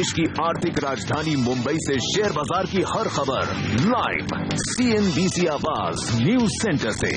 देश की आर्थिक राजधानी मुंबई से शेयर बाजार की हर खबर लाइव CNBC आवाज न्यूज सेंटर से।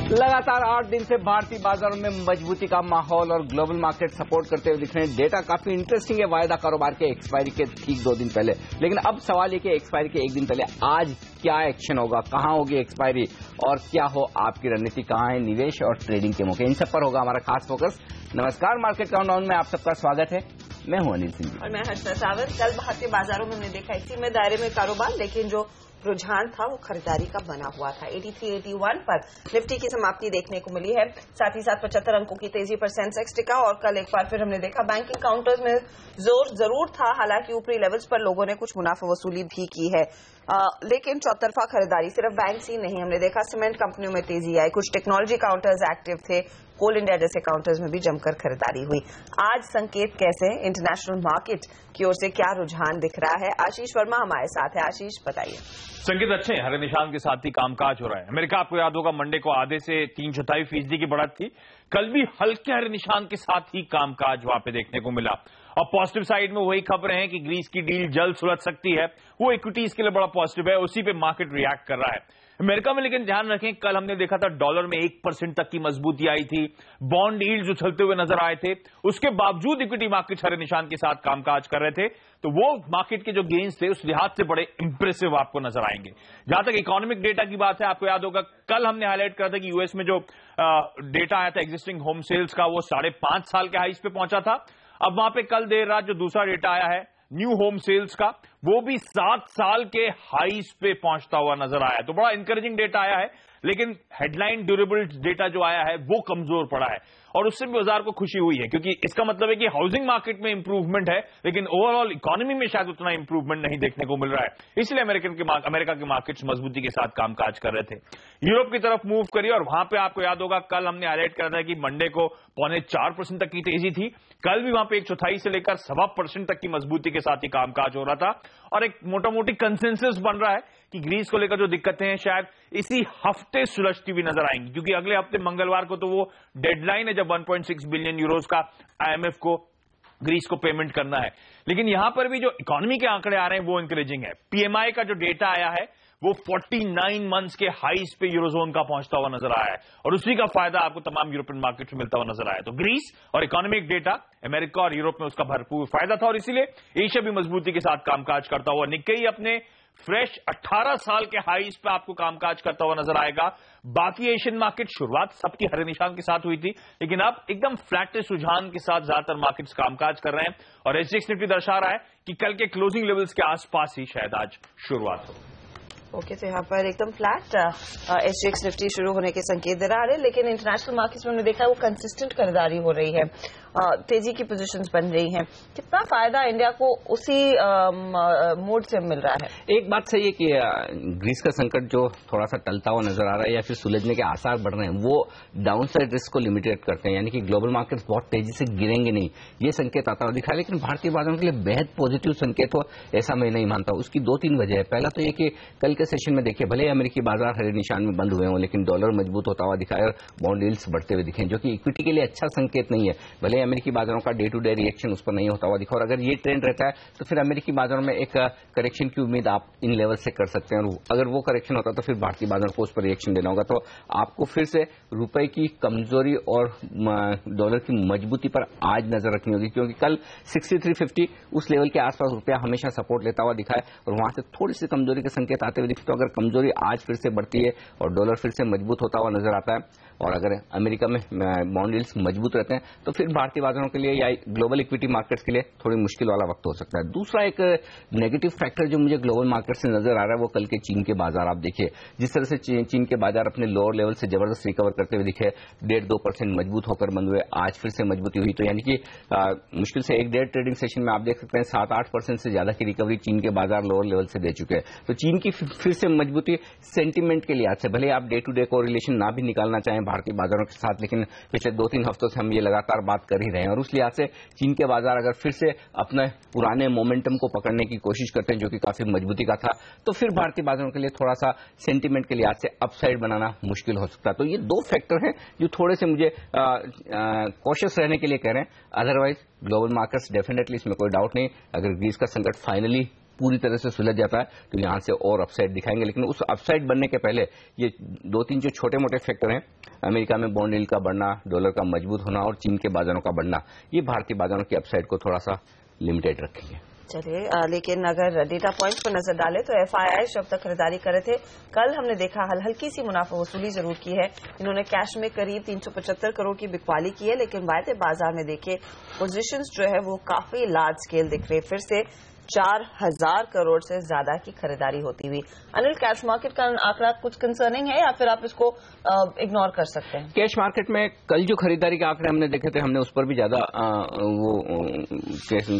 लगातार 8 दिन से भारतीय बाजारों में मजबूती का माहौल और ग्लोबल मार्केट सपोर्ट करते हुए दिख रहे हैं। डेटा काफी इंटरेस्टिंग है वायदा कारोबार के एक्सपायरी के ठीक 2 दिन पहले। लेकिन अब सवाल ये कि एक्सपायरी के 1 दिन पहले आज क्या एक्शन होगा, कहां होगी एक्सपायरी और क्या हो आपकी रणनीति, कहां है निवेश और ट्रेडिंग के मौके, इन सब पर होगा हमारा खास फोकस। नमस्कार, मार्केट काउंटडाउन में आप सबका स्वागत है। मैं हूं अनिल सिंह और मैं हर्षा सावंत। कल भारतीय बाजारों में हमने देखा इसी में दायरे में कारोबार, लेकिन जो रुझान था वो खरीदारी का बना हुआ था। 8381 पर निफ्टी की समाप्ति देखने को मिली है। साथ ही साथ 75 अंकों की तेजी पर सेंसेक्स टिका और कल एक बार फिर हमने देखा बैंकिंग काउंटर्स में जोर जरूर था। हालांकि ऊपरी लेवल्स पर लोगों ने कुछ मुनाफा वसूली भी की है, लेकिन चौतरफा खरीदारी सिर्फ बैंक ही नहीं, हमने देखा सीमेंट कंपनियों में तेजी आई, कुछ टेक्नोलॉजी काउंटर्स एक्टिव थे, कोल इंडिया जैसे काउंटर्स में भी जमकर खरीदारी हुई। आज संकेत कैसे, इंटरनेशनल मार्केट की ओर से क्या रुझान दिख रहा है? आशीष वर्मा हमारे साथ है। आशीष, बताइए। संकेत अच्छे हैं, हरे निशान के साथ ही कामकाज हो रहा है। अमेरिका, आपको याद होगा, मंडे को आधे से 3/4% की बढ़त थी। कल भी हल्के हरे निशान के साथ ही कामकाज वहां पे देखने को मिला। और पॉजिटिव साइड में वही खबरें हैं कि ग्रीस की डील जल्द सुलझ सकती है, वो इक्विटीज के लिए बड़ा पॉजिटिव है, उसी पे मार्केट रिएक्ट कर रहा है। अमेरिका में लेकिन ध्यान रखें, कल हमने देखा था डॉलर में 1% तक की मजबूती आई थी, बॉन्ड यील्ड जो चलते हुए नजर आए थे, उसके बावजूद इक्विटी मार्केट हरे निशान के साथ कामकाज कर रहे थे। तो वो मार्केट के जो गेन्स थे उस लिहाज से बड़े इंप्रेसिव आपको नजर आएंगे। जहां तक इकोनॉमिक डेटा की बात है, आपको याद होगा कल हमने हाईलाइट करा था कि यूएस में जो डेटा आया था एग्जिस्टिंग होम सेल्स का, वो 5.5 साल के हाईस पे पहुंचा था। अब वहां पे कल देर रात जो दूसरा डेटा आया है न्यू होम सेल्स का, वो भी 7 साल के हाईस पे पहुंचता हुआ नजर आया। तो बड़ा इंकरेजिंग डेटा आया है, लेकिन हेडलाइन ड्यूरेबल डेटा जो आया है वो कमजोर पड़ा है और उससे भी बाजार को खुशी हुई है, क्योंकि इसका मतलब है कि हाउसिंग मार्केट में इंप्रूवमेंट है, लेकिन ओवरऑल इकोनॉमी में शायद उतना इंप्रूवमेंट नहीं देखने को मिल रहा है। इसलिए अमेरिका के मार्केट्स मजबूती के साथ कामकाज कर रहे थे। यूरोप की तरफ मूव करिए और वहां पे आपको याद होगा कल हमने हाईलाइट करा था कि मंडे को 0.25% तक की तेजी थी। कल भी वहां पे 1/4 से लेकर 1.25% तक की मजबूती के साथ ही कामकाज हो रहा था और एक मोटा मोटी कंसेंसस बन रहा है कि ग्रीस को लेकर जो दिक्कतें हैं शायद इसी हफ्ते सुलझती हुई नजर आएंगी, क्योंकि अगले हफ्ते मंगलवार को तो वो डेडलाइन है जब 1.6 बिलियन यूरोज का IMF को ग्रीस को पेमेंट करना है। लेकिन यहां पर भी जो इकोनॉमी के आंकड़े आ रहे हैं वो इंकरेजिंग है। PMI का जो डेटा आया है वो 49 मंथ्स के हाईस पे यूरोजोन का पहुंचता हुआ नजर आया है और उसी का फायदा आपको तमाम यूरोपियन मार्केट में मिलता हुआ नजर आया। तो ग्रीस और इकोनॉमिक डेटा अमेरिका और यूरोप में उसका भरपूर फायदा था और इसीलिए एशिया भी मजबूती के साथ कामकाज करता हुआ, निक्केई अपने फ्रेश 18 साल के हाईस पे आपको कामकाज करता हुआ नजर आएगा। बाकी एशियन मार्केट शुरुआत सबकी हरे निशान के साथ हुई थी, लेकिन अब एकदम फ्लैटिश रुझान के साथ ज्यादातर मार्केट्स कामकाज कर रहे हैं और SGX निफ्टी दर्शा रहा है कि कल के क्लोजिंग लेवल्स के आसपास ही शायद आज शुरुआत हो। ओके, तो यहाँ पर एकदम फ्लैट SGX निफ्टी शुरू होने के संकेत दे रहा है, लेकिन इंटरनेशनल मार्केट्स में हमने देखा है वो कंसिस्टेंट खरीदारी हो रही है, तेजी की पोजीशंस बन रही हैं। कितना फायदा इंडिया को उसी मोड से मिल रहा है? एक बात सही है कि ग्रीस का संकट जो थोड़ा सा टलता हुआ नजर आ रहा है या फिर सुलझने के आसार बढ़ रहे हैं, वो डाउनसाइड रिस्क को लिमिटेड करते हैं, यानी कि ग्लोबल मार्केट्स बहुत तेजी से गिरेंगे नहीं, ये संकेत आता हुआ दिखा है। लेकिन भारतीय बाजारों के लिए बेहद पॉजिटिव संकेत हो ऐसा मैं नहीं मानता। उसकी 2-3 वजह है। पहला तो ये कि कल के सेशन में देखिए, भले अमेरिकी बाजार हरे निशान में बंद हुए हों, लेकिन डॉलर मजबूत होता हुआ दिखा है और बॉन्ड यील्ड्स बढ़ते हुए दिखे, जो कि इक्विटी के लिए अच्छा संकेत नहीं है। भले अमेरिकी बाजारों का डे टू डे रिएक्शन उस पर नहीं होता हुआ दिखा और अगर ये ट्रेंड रहता है तो फिर अमेरिकी बाजारों में एक करेक्शन की उम्मीद आप इन लेवल से कर सकते हैं और अगर वो करेक्शन होता तो फिर भारतीय बाजार को उस पर रिएक्शन देना होगा। तो आपको फिर से रुपए की कमजोरी और डॉलर की मजबूती पर आज नजर रखनी होगी, क्योंकि कल 6350 उस लेवल के आसपास रुपया हमेशा सपोर्ट लेता हुआ दिखा है और वहां से थोड़ी सी कमजोरी के संकेत आते हुए दिखे। तो अगर कमजोरी आज फिर से बढ़ती है और डॉलर फिर से मजबूत होता हुआ नजर आता है और अगर अमेरिका में बॉन्ड यील्ड्स मजबूत रहते हैं तो फिर भारतीय बाजारों के लिए या ग्लोबल इक्विटी मार्केट्स के लिए थोड़ी मुश्किल वाला वक्त हो सकता है। दूसरा एक नेगेटिव फैक्टर जो मुझे ग्लोबल मार्केट से नजर आ रहा है वो कल के चीन के बाजार। आप देखिए जिस तरह से चीन के बाजार अपने लोअर लेवल से जबरदस्त रिकवर करते हुए दिखे, 1.5-2% मजबूत होकर बंद हुए, आज फिर से मजबूती हुई। तो यानी कि मुश्किल से 1-1.5 ट्रेडिंग सेशन में आप देख सकते हैं 7-8% से ज्यादा की रिकवरी चीन के बाजार लोअर लेवल से दे चुके हैं। तो चीन की फिर से मजबूती सेंटीमेंट के लिहाज से, भले आप डे टू डे कोरिलेशन ना भी निकालना चाहें भारतीय बाजारों के साथ, लेकिन पिछले 2-3 हफ्तों से हम ये लगातार बात कर कर ही रहे हैं और उस लिहाज से चीन के बाजार अगर फिर से अपने पुराने मोमेंटम को पकड़ने की कोशिश करते हैं जो कि काफी मजबूती का था, तो फिर भारतीय बाजारों के लिए थोड़ा सा सेंटीमेंट के लिहाज से अपसाइड बनाना मुश्किल हो सकता है। तो ये दो फैक्टर हैं जो थोड़े से मुझे कॉशियस रहने के लिए कह रहे हैं। अदरवाइज ग्लोबल मार्केट्स डेफिनेटली, इसमें कोई डाउट नहीं, अगर ग्रीस का संकट फाइनली पूरी तरह से सुलझ जाता है तो यहां से और अपसाइड दिखाएंगे। लेकिन उस अपसाइड बनने के पहले ये दो तीन जो छोटे मोटे फैक्टर हैं, अमेरिका में बॉन्ड यील्ड का बढ़ना, डॉलर का मजबूत होना और चीन के बाजारों का बढ़ना, ये भारतीय बाजारों की अपसाइड को थोड़ा सा लिमिटेड रखेंगे। चलिए, लेकिन अगर डेटा पॉइंट्स पर नजर डालें तो एफआईआई जब तक खरीदारी कर रहे थे, कल हमने देखा हल्की सी मुनाफा वसूली जरूर की है। इन्होंने कैश में करीब 375 करोड़ की बिकवाली की है, लेकिन वायदे बाजार में देखे पोजीशंस जो है वो काफी लार्ज स्केल दिख रहे, फिर से 4000 करोड़ से ज्यादा की खरीदारी होती हुई। अनिल, कैश मार्केट का आंकड़ा कुछ कंसर्निंग है या फिर आप इसको इग्नोर कर सकते हैं? कैश मार्केट में कल जो खरीदारी के आंकड़े हमने देखे थे, हमने उस पर भी ज्यादा वो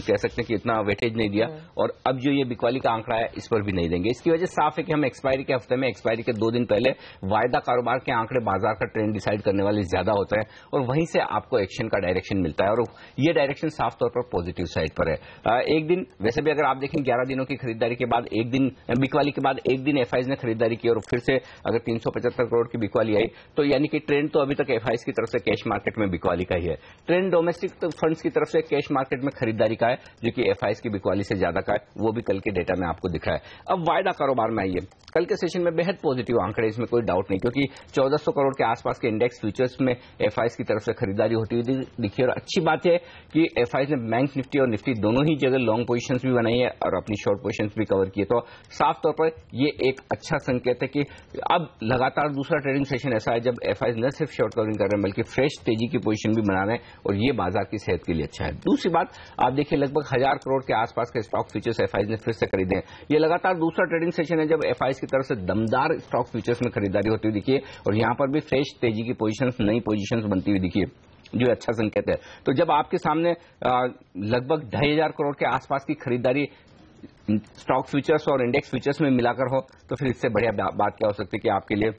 कह सकते हैं कि इतना वेटेज नहीं दिया, और अब जो ये बिकवाली का आंकड़ा है इस पर भी नहीं देंगे। इसकी वजह साफ है कि हम एक्सपायरी के हफ्ते में, एक्सपायरी के 2 दिन पहले वायदा कारोबार के आंकड़े बाजार का ट्रेंड डिसाइड करने वाले ज्यादा होते हैं और वहीं से आपको एक्शन का डायरेक्शन मिलता है और ये डायरेक्शन साफ तौर पर पॉजिटिव साइड पर है। एक दिन वैसे भी अगर आप देखें 11 दिनों की खरीदारी के बाद एक दिन बिकवाली के बाद एक दिन एफआईज ने खरीदारी की और फिर से अगर 375 करोड़ की बिकवाली आई, तो यानी कि ट्रेंड तो अभी तक एफआईज की तरफ से कैश मार्केट में बिकवाली का ही है। ट्रेंड डोमेस्टिक फंड्स की तरफ से कैश मार्केट में खरीदारी का है जो कि एफआईज की बिकवाली से ज्यादा का है, वो भी कल के डेटा में आपको दिखा है। अब वायदा कारोबार में आइए, कल के सेशन में बेहद पॉजिटिव आंकड़े, इसमें कोई डाउट नहीं, क्योंकि 1400 करोड़ के आसपास के इंडेक्स फ्यूचर्स में एफआईज की तरफ से खरीदारी होती हुई दिखी। और अच्छी बात है कि एफआईज ने बैंक निफ्टी और निफ्टी दोनों ही जगह लॉन्ग पोजीशंस भी बनाई है और अपनी शॉर्ट पोजीशंस भी कवर किए, तो साफ तौर पर ये एक अच्छा संकेत है कि अब लगातार दूसरा ट्रेडिंग सेशन ऐसा है जब एफआईज न सिर्फ शॉर्ट कवरिंग कर रहे हैं बल्कि फ्रेश तेजी की पोजीशन भी बना रहे हैं और ये बाजार की सेहत के लिए अच्छा है। दूसरी बात, आप देखिए लगभग 1000 करोड़ के आसपास के स्टॉक फ्यूचर्स एफआईज ने फिर से खरीदे हैं। ये लगातार दूसरा ट्रेडिंग सेशन है जब एफआईज की तरफ से दमदार स्टॉक फ्यूचर्स में खरीदारी होती हुई दिखी और यहां पर भी फ्रेश तेजी की पोजीशंस, नई पोजीशंस बनती हुई दिखी, जो अच्छा संकेत है। तो जब आपके सामने लगभग 2500 करोड़ के आसपास की खरीदारी स्टॉक फ्यूचर्स और इंडेक्स फ्यूचर्स में मिलाकर हो, तो फिर इससे बढ़िया बात क्या हो सकती है कि आपके लिए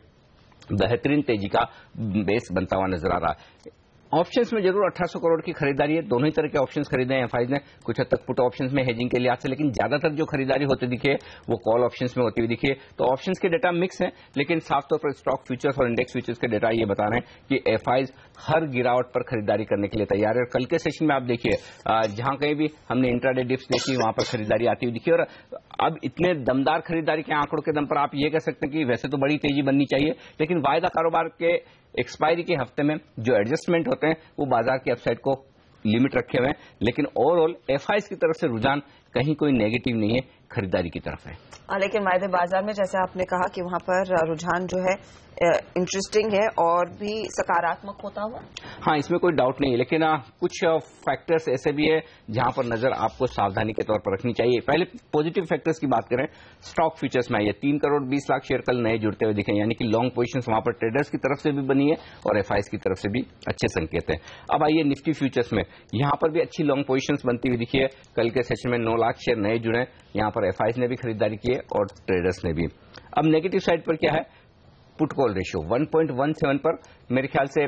बेहतरीन तेजी का बेस बनता हुआ नजर आ रहा है। ऑप्शंस में जरूर 1800 करोड़ की खरीदारी है, दोनों ही तरह के ऑप्शंस खरीदे हैं एफआईज ने, कुछ हद तक पुट ऑप्शंस में हेजिंग के लिहाज से, लेकिन ज्यादातर जो खरीदारी होती दिखी है वो कॉल ऑप्शंस में होती हुई दिखी है। तो ऑप्शंस के डेटा मिक्स है, लेकिन साफ तौर पर स्टॉक फ्यूचर्स और इंडेक्स फ्यूचर्स के डेटा ये बता रहे हैं कि एफआईज हर गिरावट पर खरीदारी करने के लिए तैयार है। कल के सेशन में आप देखिए जहां कहीं भी हमने इंट्राडे डिप्स देखी वहां पर खरीदारी आती हुई दिखी और अब इतने दमदार खरीदारी के आंकड़ों के दम पर आप ये कह सकते हैं कि वैसे तो बड़ी तेजी बननी चाहिए, लेकिन वायदा कारोबार के एक्सपायरी के हफ्ते में जो एडजस्टमेंट होते हैं वो बाजार की अपसाइड को लिमिट रखे हुए हैं, लेकिन ओवरऑल एफआईज की तरफ से रुझान कहीं कोई नेगेटिव नहीं है, खरीदारी की तरफ है। लेकिन वायदे बाजार में जैसे आपने कहा कि वहां पर रुझान जो है इंटरेस्टिंग है और भी सकारात्मक होता हुआ। हाँ, इसमें कोई डाउट नहीं है, लेकिन कुछ फैक्टर्स ऐसे भी है जहां पर नजर आपको सावधानी के तौर पर रखनी चाहिए। पहले पॉजिटिव फैक्टर्स की बात करें, स्टॉक फ्यूचर्स में आइए, 3 करोड़ 20 लाख शेयर कल नए जुड़ते हुए दिखे, यानी कि लॉन्ग पोजीशंस वहां पर ट्रेडर्स की तरफ से भी बनी है और एफआईज की तरफ से भी अच्छे संकेत है। अब आइए निफ्टी फ्यूचर्स में, यहां पर भी अच्छी लॉन्ग पोजीशंस बनती हुई दिखी है। कल के सेशन में 9 लाख शेयर नए जुड़े, यहां पर एफआईज ने भी खरीदारी की है और ट्रेडर्स ने भी। अब नेगेटिव साइड पर क्या है, पुट कॉल रेशियो 1.17 पर मेरे ख्याल से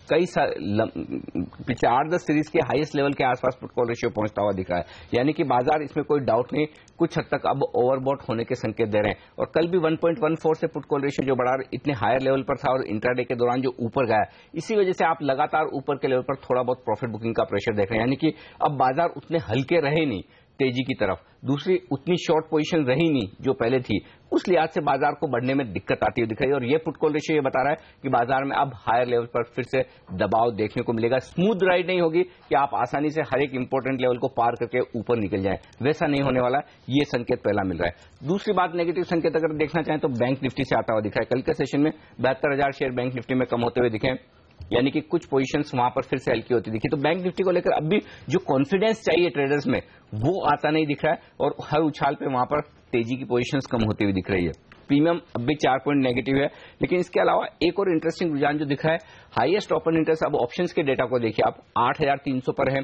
कई पिछले 8-10 सीरीज के हाईएस्ट लेवल के आसपास पुट कॉल रेशियो पहुंचता हुआ दिख रहा है, यानी कि बाजार, इसमें कोई डाउट नहीं, कुछ हद तक अब ओवरबॉट होने के संकेत दे रहे हैं। और कल भी 1.14 से पुट कॉल रेशियो जो बढ़ा इतने हायर लेवल पर था और इंट्राडे के दौरान जो ऊपर गया, इसी वजह से आप लगातार ऊपर के लेवल पर थोड़ा बहुत प्रॉफिट बुकिंग का प्रेशर देख रहे हैं, यानी कि अब बाजार उतने हल्के रहे नहीं तेजी की तरफ, दूसरी उतनी शॉर्ट पोजीशन रही नहीं जो पहले थी, उस लिहाज से बाजार को बढ़ने में दिक्कत आती हुई दिख रही है। और ये पुट कॉल रेशियो ये बता रहा है कि बाजार में अब हायर लेवल पर फिर से दबाव देखने को मिलेगा। स्मूथ राइड नहीं होगी कि आप आसानी से हर एक इंपॉर्टेंट लेवल को पार करके ऊपर निकल जाएं, वैसा नहीं होने वाला, ये संकेत पहला मिल रहा है। दूसरी बात, नेगेटिव संकेत अगर देखना चाहें तो बैंक निफ्टी से आता हुआ दिख रहा है। कल के सेशन में 72,000 शेयर बैंक निफ्टी में कम होते हुए दिखे, यानी कि कुछ पोजीशंस वहां पर फिर से हल्की होती दिखी। तो बैंक निफ्टी को लेकर अब भी जो कॉन्फिडेंस चाहिए ट्रेडर्स में वो आता नहीं दिख रहा है और हर उछाल पे वहां पर तेजी की पोजीशंस कम होती हुई दिख रही है। प्रीमियम अब भी 4 पॉइंट नेगेटिव है, लेकिन इसके अलावा एक और इंटरेस्टिंग रुझान जो दिख रहा है, हाईएस्ट ओपन इंटरेस्ट। अब ऑप्शंस के डेटा को देखिए आप, 8,300 पर है,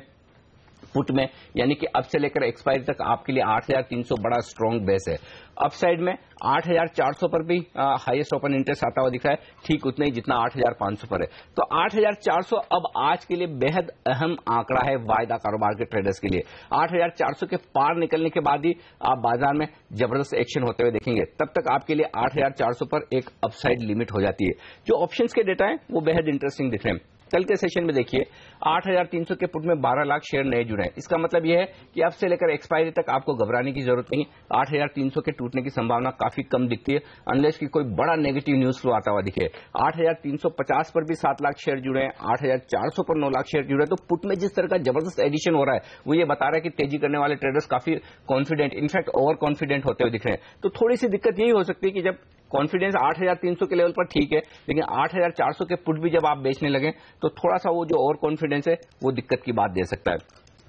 पुट में, यानी कि अब से लेकर एक्सपायरी तक आपके लिए 8,300 बड़ा स्ट्रॉन्ग बेस है। अपसाइड में 8,400 पर भी हाईएस्ट ओपन इंटरेस्ट आता हुआ दिख रहा है, ठीक उतना ही जितना 8,500 पर है। तो 8,400 अब आज के लिए बेहद अहम आंकड़ा है वायदा कारोबार के ट्रेडर्स के लिए। 8,400 के पार निकलने के बाद ही आप बाजार में जबरदस्त एक्शन होते हुए देखेंगे, तब तक आपके लिए 8,400 पर एक अपसाइड लिमिट हो जाती है। जो ऑप्शंस के डेटा है वो बेहद इंटरेस्टिंग दिख रहे हैं। कल के सेशन में देखिए 8,300 के पुट में 12 लाख शेयर नए जुड़े हैं। इसका मतलब यह है कि अब से लेकर एक्सपायरी तक आपको घबराने की जरूरत नहीं। 8,300 के टूटने की संभावना काफी कम दिखती है, अनलेस कि कोई बड़ा नेगेटिव न्यूज फ्लो आता हुआ दिखे। 8,350 पर भी 7 लाख शेयर जुड़े हैं, 8,400 पर 9 लाख शेयर जुड़े हैं। तो पुट में जिस तरह का जबरदस्त एडिशन हो रहा है वो ये बता रहा है कि तेजी करने वाले ट्रेडर्स काफी कॉन्फिडेंट, इनफैक्ट ओवर कॉन्फिडेंट होते हुए दिख रहे हैं। तो थोड़ी सी दिक्कत यही हो सकती है कि जब कॉन्फिडेंस 8,300 के लेवल पर ठीक है, लेकिन 8,400 के पुट भी जब आप बेचने लगे तो थोड़ा सा वो जो ओवर कॉन्फिडेंस है वो दिक्कत की बात दे सकता है।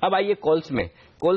अब आइए कॉल्स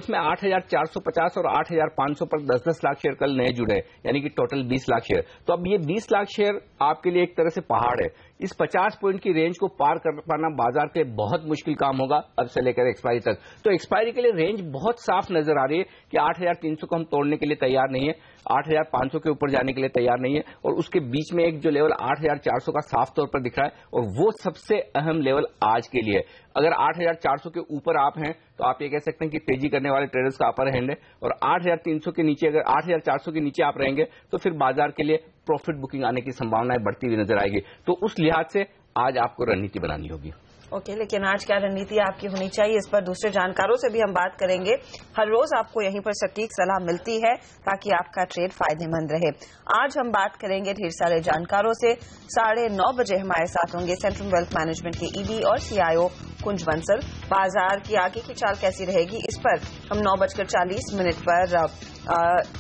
में 8,450 और 8,500 पर 10-10 लाख शेयर कल नए जुड़े, यानी कि टोटल 20 लाख शेयर। तो अब ये 20 लाख शेयर आपके लिए एक तरह से पहाड़ है। इस 50 पॉइंट की रेंज को पार कर पाना बाजार के बहुत मुश्किल काम होगा अब से लेकर एक्सपायरी तक। तो एक्सपायरी के लिए रेंज बहुत साफ नजर आ रही है कि 8,300 को हम तोड़ने के लिए तैयार नहीं है, 8,500 के ऊपर जाने के लिए तैयार नहीं है, और उसके बीच में एक जो लेवल 8,400 का साफ तौर पर दिख रहा है, और वो सबसे अहम लेवल आज के लिए। अगर 8,400 के ऊपर आप हैं तो आप ये कह सकते हैं कि तेजी करने वाले ट्रेडर्स का अपर हैंड है, और 8,300 के नीचे, अगर 8,400 के नीचे आप रहेंगे तो फिर बाजार के लिए प्रॉफिट बुकिंग आने की संभावनाएं बढ़ती हुई नजर आएगी। तो उस लिहाज से आज आपको रणनीति बनानी होगी। ओके, लेकिन आज क्या रणनीति आपकी होनी चाहिए, इस पर दूसरे जानकारों से भी हम बात करेंगे। हर रोज आपको यहीं पर सटीक सलाह मिलती है ताकि आपका ट्रेड फायदेमंद रहे। आज हम बात करेंगे ढेर सारे जानकारों से। 9:30 बजे हमारे साथ होंगे सेंट्रल वेल्थ मैनेजमेंट के ईडी और सीआईओ कुंज बंसल। बाजार की आगे की चाल कैसी रहेगी, इस पर हम 9:40 पर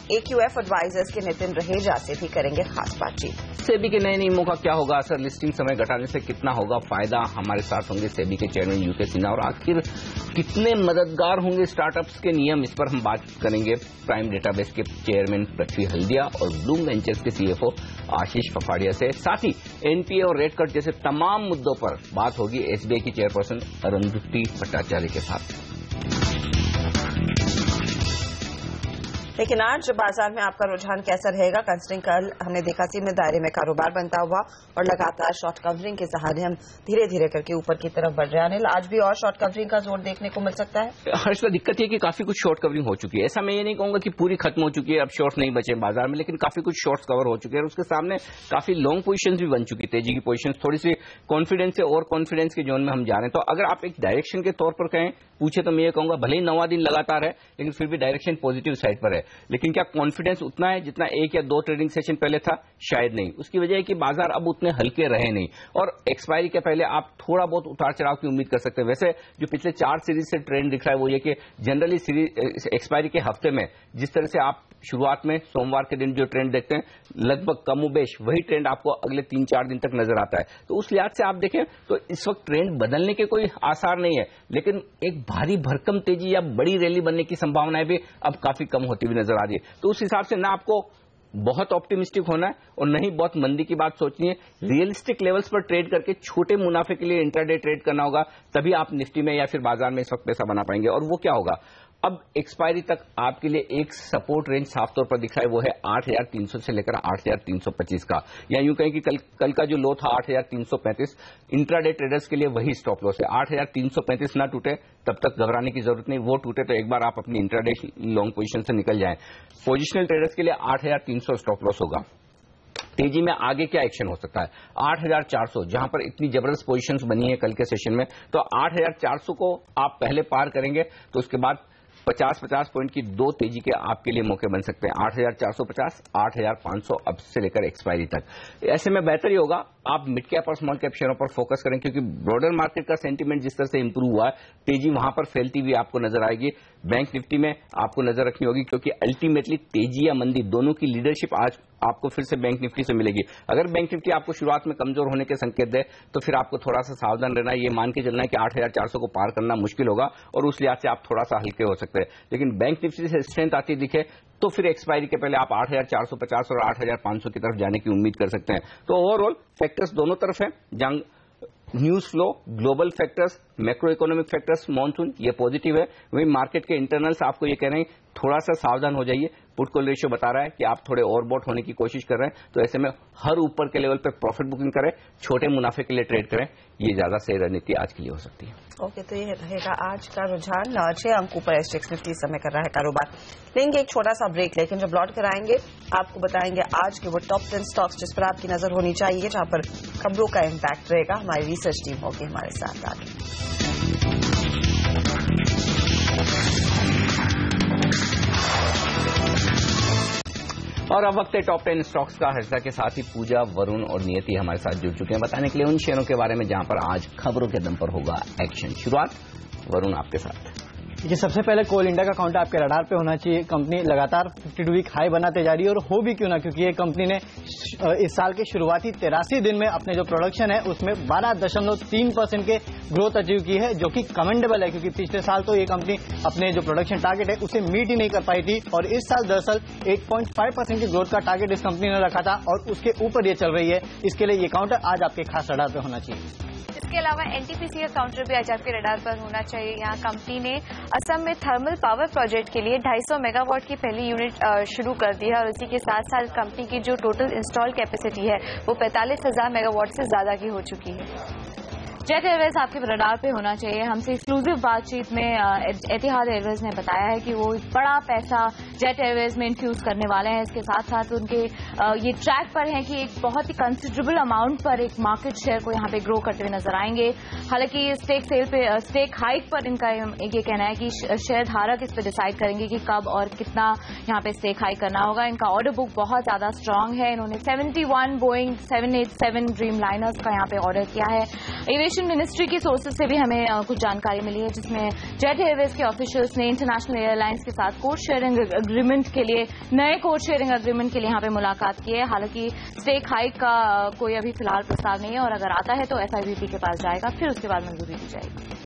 AQF एडवाइजर्स के नितिन रहेजा से भी करेंगे खास बातचीत। सेबी के नए नियमों का क्या होगा असर, लिस्टिंग समय घटाने से कितना होगा फायदा, हमारे साथ होंगे सेबी के चेयरमैन यूके सिन्हा, और आखिर कितने मददगार होंगे स्टार्टअप्स के नियम, इस पर हम बात करेंगे प्राइम डेटाबेस के चेयरमैन पृथ्वी हल्दिया और ब्लूम वेंचर्स के CFO आशीष फफाड़िया से। साथ ही एनपीए और रेट कट जैसे तमाम मुद्दों पर बात होगी SBI की चेयरपर्सन अरुंधति भट्टाचार्य के साथ। लेकिन आज बाजार में आपका रुझान कैसा रहेगा, कंसिडरिंग कल हमने देखा सीमित दायरे में कारोबार बनता हुआ और लगातार शॉर्ट कवरिंग के सहारे हम धीरे धीरे करके ऊपर की तरफ बढ़ रहे हैं। आज भी और शॉर्ट कवरिंग का जोर देखने को मिल सकता है। हर्ष, दिक्कत ये कि काफी कुछ शॉर्ट कवरिंग हो चुकी है। ऐसा मैं ये नहीं कहूंगा कि पूरी खत्म हो चुकी है, अब शॉर्ट नहीं बचे बाजार में, लेकिन काफी कुछ शॉर्ट्स कवर हो चुके हैं और उसके सामने काफी लॉन्ग पोजीशंस भी बन चुकी, तेजी की पोजीशंस थोड़ी सी कॉन्फिडेंस से और कॉन्फिडेंस के जोन में हम जा रहे हैं। तो अगर आप एक डायरेक्शन के तौर पर कहें, पूछे तो मैं ये कहूंगा भले ही 9वां दिन लगातार है लेकिन फिर भी डायरेक्शन पॉजिटिव साइड पर है। लेकिन क्या कॉन्फिडेंस उतना है जितना 1 या 2 ट्रेडिंग सेशन पहले था? शायद नहीं। उसकी वजह है कि बाजार अब उतने हल्के रहे नहीं, और एक्सपायरी के पहले आप थोड़ा बहुत उतार चढ़ाव की उम्मीद कर सकते हैं। वैसे जो पिछले 4 सीरीज से ट्रेंड दिख रहा है वो ये कि जनरली सीरीज एक्सपायरी के हफ्ते में जिस तरह से आप शुरुआत में सोमवार के दिन जो ट्रेंड देखते हैं, लगभग कमोबेश वही ट्रेंड आपको अगले 3-4 दिन तक नजर आता है। तो उस लिहाज से आप देखें तो इस वक्त ट्रेंड बदलने के कोई आसार नहीं है, लेकिन एक भारी भरकम तेजी या बड़ी रैली बनने की संभावनाएं भी अब काफी कम होती हुई नजर आ रही है। तो उस हिसाब से ना आपको बहुत ऑप्टिमिस्टिक होना है और नहीं बहुत मंदी की बात सोचनी है। रियलिस्टिक लेवल्स पर ट्रेड करके छोटे मुनाफे के लिए इंट्राडे ट्रेड करना होगा, तभी आप निफ्टी में या फिर बाजार में इस वक्त पैसा बना पाएंगे। और वो क्या होगा, अब एक्सपायरी तक आपके लिए एक सपोर्ट रेंज साफ तौर पर दिख रहा है, वो है 8,300 से लेकर 8,325 का, या यूं कहें कि कल का जो लो था 8,335, इंट्राडे ट्रेडर्स के लिए वही स्टॉप लॉस है। 8,335 ना टूटे तब तक घबराने की जरूरत नहीं, वो टूटे तो एक बार आप अपनी इंट्राडे लॉन्ग पोजीशन से निकल जाएं। पोजिशनल ट्रेडर्स के लिए 8,300 स्टॉप लॉस होगा। तेजी में आगे क्या एक्शन हो सकता है, 8,400 जहां पर इतनी जबरदस्त पोजीशंस बनी है कल के सेशन में, तो 8,400 को आप पहले पार करेंगे तो उसके बाद 50-50 पॉइंट की 2 तेजी के आपके लिए मौके बन सकते हैं। 8,450, 8,500 अब से लेकर एक्सपायरी तक। ऐसे में बेहतर ही होगा आप मिड कैप और स्मॉल कैप शेयरों पर फोकस करें, क्योंकि ब्रॉडर मार्केट का सेंटीमेंट जिस तरह से इंप्रूव हुआ है, तेजी वहां पर फैलती हुई आपको नजर आएगी। बैंक निफ्टी में आपको नजर रखनी होगी, क्योंकि अल्टीमेटली तेजी या मंदी दोनों की लीडरशिप आज आपको फिर से बैंक निफ्टी से मिलेगी। अगर बैंक निफ्टी आपको शुरुआत में कमजोर होने के संकेत दे तो फिर आपको थोड़ा सा सावधान रहना है, ये मान के चलना है कि 8,400 को पार करना मुश्किल होगा और उस लिहाज से आप थोड़ा सा हल्के हो सकते हैं। लेकिन बैंक निफ्टी से स्ट्रेंथ आती दिखे तो फिर एक्सपायरी के पहले आप 8,450 और 8,500 की तरफ जाने की उम्मीद कर सकते हैं। तो ओवरऑल फैक्टर्स दोनों तरफ है, जंग news flow, global factors, macro economic factors, monsoon, ये पॉजिटिव है। वही मार्केट के इंटरनल्स आपको ये कह रहे हैं थोड़ा सा सावधान हो जाइए। पुट कॉल रेशियो बता रहा है कि आप थोड़े ओवरबॉट होने की कोशिश कर रहे हैं, तो ऐसे में हर ऊपर के लेवल पे प्रॉफिट बुकिंग करें, छोटे मुनाफे के लिए ट्रेड करें, ये ज्यादा सही रणनीति आज के लिए हो सकती है। ओके, तो ये रहेगा आज का रुझान। 6 अंकों पर SGX निफ्टी समय कर रहा है कारोबार। लेंगे एक छोटा सा ब्रेक, लेकिन जब लौट कर आएंगे आपको बताएंगे आज के वो टॉप 10 स्टॉक्स जिस पर आपकी नजर होनी चाहिए, जहां पर खबरों का इम्पैक्ट रहेगा। हमारी रिसर्च टीम होगी हमारे साथ आगे। और अब वक्त है टॉप 10 स्टॉक्स का। हर्षदा के साथ ही पूजा, वरुण और नियति हमारे साथ जुड़ चुके हैं बताने के लिए उन शेयरों के बारे में जहां पर आज खबरों के दम पर होगा एक्शन। शुरुआत वरुण आपके साथ। ये सबसे पहले कोल इंडिया का काउंटर आपके रडार पे होना चाहिए। कंपनी लगातार 52 वीक हाई बनाते जा रही है, और हो भी क्यों ना, क्योंकि ये कंपनी ने इस साल के शुरुआती 83 दिन में अपने जो प्रोडक्शन है उसमें 12.3% के ग्रोथ अचीव की है, जो कि कमेंडेबल है, क्योंकि पिछले साल तो ये कंपनी अपने जो प्रोडक्शन टारगेट है उसे मीट ही नहीं कर पाई थी। और इस साल दरअसल 8.5% की ग्रोथ का टारगेट इस कंपनी ने रखा था, और उसके ऊपर ये चल रही है। इसके लिए ये काउंटर आज आपके खास रडार पे होना चाहिए। इसके अलावा NTPC का काउंटर भी आज आपके रडार पर होना चाहिए। यहाँ कंपनी ने असम में थर्मल पावर प्रोजेक्ट के लिए 250 मेगावाट की पहली यूनिट शुरू कर दी है, और इसी के साथ साथ कंपनी की जो टोटल इंस्टॉल कैपेसिटी है वो 45,000 मेगावाट से ज्यादा की हो चुकी है। जेट एयरवेज आपके रडार पे होना चाहिए। हमसे एक्सक्लूसिव बातचीत में एतिहाद एयरवेज ने बताया है कि वो बड़ा पैसा जेट एयरवेज में इन्फ्यूज करने वाले हैं। इसके साथ साथ उनके ये ट्रैक पर हैं कि एक बहुत ही कंसिडरेबल अमाउंट पर एक मार्केट शेयर को यहाँ पे ग्रो करते हुए नजर आएंगे। हालांकि स्टेक हाइक पर इनका ये कहना है कि शेयर धारक इस पर डिसाइड करेंगे कि कब और कितना यहाँ पे स्टेक हाइक करना होगा। इनका ऑर्डर बुक बहुत ज्यादा स्ट्रांग है। इन्होंने 71 बोइंग 787 ड्रीम लाइनर्स का यहाँ पे ऑर्डर किया है। एविएशन मिनिस्ट्री की सोर्सेज से भी हमें कुछ जानकारी मिली है, जिसमें जेट एयरवेज के ऑफिशियल्स ने इंटरनेशनल एयरलाइंस के साथ कोड शेयरिंग एग्रीमेंट के लिए नए कोड शेयरिंग एग्रीमेंट के लिए यहाँ पे मुलाकात की है। हालांकि स्टेक हाइक का कोई अभी फिलहाल प्रस्ताव नहीं है, और अगर आता है तो FIVB के पास जाएगा, फिर उसके बाद मंजूरी दी जाएगी।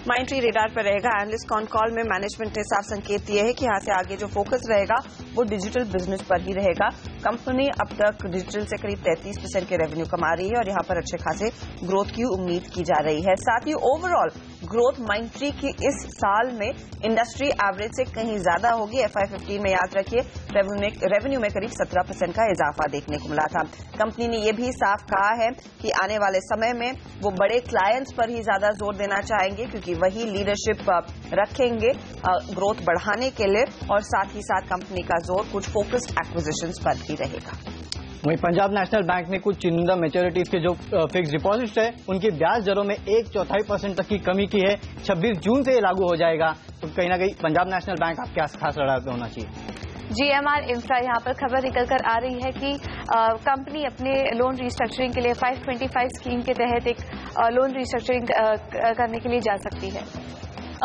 माइंट्री रेडार पर रहेगा। एनालिस्ट कॉन कॉल में मैनेजमेंट ने साफ संकेत दिए है कि यहाँ से आगे जो फोकस रहेगा वो डिजिटल बिजनेस पर ही रहेगा। कंपनी अब तक डिजिटल से करीब 33% के रेवेन्यू कमा रही है, और यहाँ पर अच्छे खासे ग्रोथ की उम्मीद की जा रही है। साथ ही ओवरऑल ग्रोथ माइंट्री की इस साल में इंडस्ट्री एवरेज से कहीं ज्यादा होगी। FY15 में याद रखिए रेवेन्यू में करीब 17% का इजाफा देखने को मिला था। कंपनी ने यह भी साफ कहा है कि आने वाले समय में वो बड़े क्लाइंट्स पर ही ज्यादा जोर देना चाहेंगे, क्योंकि वही लीडरशिप रखेंगे ग्रोथ बढ़ाने के लिए, और साथ ही साथ कंपनी का जोर कुछ फोकस्ड एक्विजिशंस पर भी रहेगा। वहीं पंजाब नेशनल बैंक ने कुछ चुनिंदा मैच्योरिटीज के जो फिक्स डिपॉजिट्स है उनकी ब्याज दरों में 1/4% तक की कमी की है। 26 जून से ये लागू हो जाएगा, तो कहीं ना कहीं पंजाब नेशनल बैंक आपके खास रडार पे होना चाहिए। GMR इंफ्रा यहाँ पर खबर निकल कर आ रही है कि कंपनी अपने लोन रिस्ट्रक्चरिंग के लिए 525 स्कीम के तहत एक लोन रिस्ट्रक्चरिंग करने के लिए जा सकती है।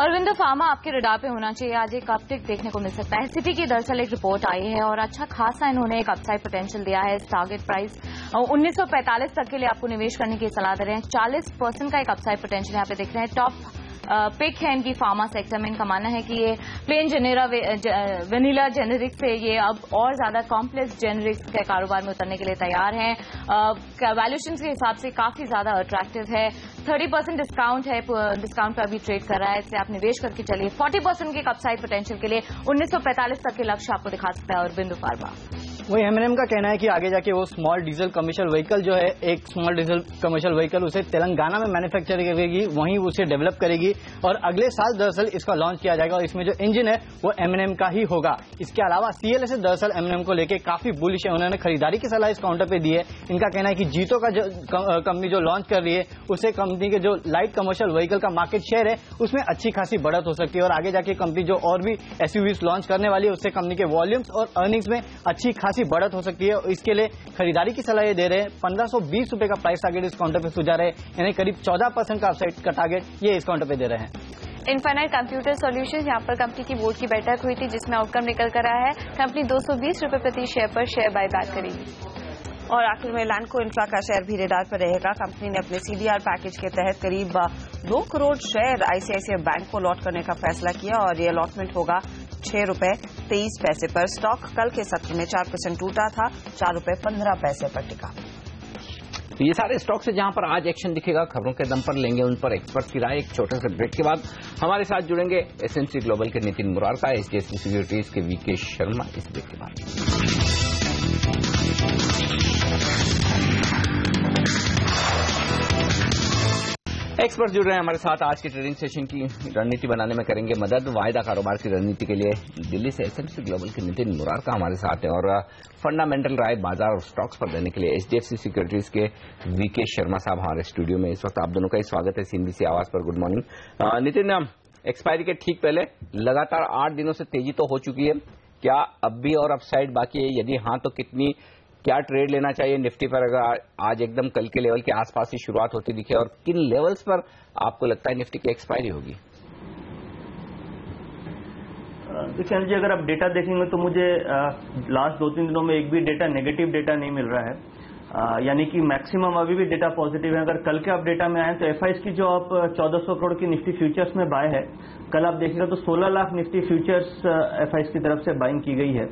अरविंदो फार्मा आपके रडार पे होना चाहिए। आज एक अपटिक देखने को मिल सकता है। SIPI की दरअसल एक रिपोर्ट आई है, और अच्छा खासा इन्होंने एक अपसाइड पोटेंशियल दिया है। टारगेट प्राइस 1945 तक के लिए आपको निवेश करने की सलाह दे रहे हैं। 40% का एक अपसाइड पोटेंशियल यहाँ पे देख रहे हैं। टॉप पिक है इनकी फार्मा सेक्टर में। इनका मानना है कि ये प्लेन वेनिला जेनेरिक से ये अब और ज्यादा कॉम्प्लेक्स जेनेरिक्स के कारोबार में उतरने के लिए तैयार हैं। वैल्यूएशन के हिसाब से काफी ज्यादा अट्रैक्टिव है। 30% डिस्काउंट है, डिस्काउंट पर अभी ट्रेड कर रहा है। इससे आप निवेश करके चलिए। 40% के अपसाइड पोटेंशियल के लिए 1945 तक के लक्ष्य आपको दिखा सकता है अरविंदो फार्मा। वही M&M का कहना है कि आगे जाके वो स्मॉल डीजल कमर्शियल व्हीकल जो है, एक स्मॉल डीजल कमर्शियल व्हीकल उसे तेलंगाना में मैन्युफैक्चर करेगी, वहीं उसे डेवलप करेगी, और अगले साल दरअसल इसका लॉन्च किया जाएगा, और इसमें जो इंजन है वो M&M का ही होगा। इसके अलावा CLS दरअसल M&M को लेकर काफी बुलिश है। उन्होंने खरीदारी की सलाह इस काउंटर पे दी है। इनका कहना है कि जीतो का जो कंपनी जो लॉन्च कर रही है उससे कंपनी के जो लाइट कमर्शियल व्हीकल का मार्केट शेयर है उसमें अच्छी खासी बढ़त हो सकती है, और आगे जाके कंपनी जो और भी SUVs लॉन्च करने वाली है उससे कंपनी के वॉल्यूम्स और अर्निंग्स में अच्छी खासी बढ़त हो सकती है। इसके लिए खरीदारी की सलाह दे रहे हैं। 1520 रुपए का प्राइस टारगेट इस काउंटर पे सुझा रहे हैं, यानी करीब 14% का अपसाइड का टारगेट ये इस काउंटर पे दे रहे हैं। इनफाइनाइट कंप्यूटर सॉल्यूशंस, यहाँ पर कंपनी की बोर्ड की बैठक हुई थी, जिसमें आउटकम निकल कर आया है। कंपनी 220 रुपए प्रति शेयर पर शेयर बायबैक करेगी। और आखिर में लैंडको इंफ्रा का शेयर भी रेडार पर रहेगा। कंपनी ने अपने CDR पैकेज के तहत करीब 2 करोड़ शेयर ICICI बैंक को अलॉट करने का फैसला किया, और ये अलॉटमेंट होगा 6 रुपए 23 पैसे पर। स्टॉक कल के सत्र में 4% टूटा था, 4 रुपए 15 पैसे पर टिका। तो ये सारे स्टॉक्स है जहां पर आज एक्शन दिखेगा, खबरों के दम पर लेंगे उन पर एक्सपर्ट की राय। एक छोटे से ब्रेक के बाद हमारे साथ जुड़ेंगे एसएमसी ग्लोबल के नितिन मुरारका, एचडीएफसी सिक्योरिटीज के वीके शर्मा इस ब्रेक के बाद। एक्सपर्ट जुड़ रहे हैं हमारे साथ। आज के ट्रेडिंग सेशन की रणनीति बनाने में करेंगे मदद। वायदा कारोबार की रणनीति के लिए दिल्ली से एसएमसी ग्लोबल के नितिन मुरारका हमारे साथ हैं और फंडामेंटल राय बाजार और स्टॉक्स पर देने के लिए एचडीएफसी सिक्योरिटीज के वीके शर्मा साहब हमारे स्टूडियो में इस वक्त। आप दोनों का ही स्वागत है सीएनबीसी आवाज पर। Good morning. नितिन, एक्सपायरी के ठीक पहले लगातार 8 दिनों से तेजी तो हो चुकी है, क्या अब भी और अपसाइड बाकी है? यदि हाँ तो कितनी, क्या ट्रेड लेना चाहिए निफ्टी पर अगर आज एकदम कल के लेवल के आसपास ही शुरुआत होती दिखे, और किन लेवल्स पर आपको लगता है निफ्टी की एक्सपायरी होगी? देखिए जी, अगर आप डेटा देखेंगे तो मुझे लास्ट 2-3 दिनों में एक भी डेटा नेगेटिव डेटा नहीं मिल रहा है, यानी कि मैक्सिमम अभी भी डेटा पॉजिटिव है। अगर कल के आप डेटा में आए तो एफआईएस की जो आप 1400 करोड़ की निफ्टी फ्यूचर्स में बाय है, कल आप देखिएगा तो 16 लाख निफ्टी फ्यूचर्स एफआईएस की तरफ से बाइंग की गई है।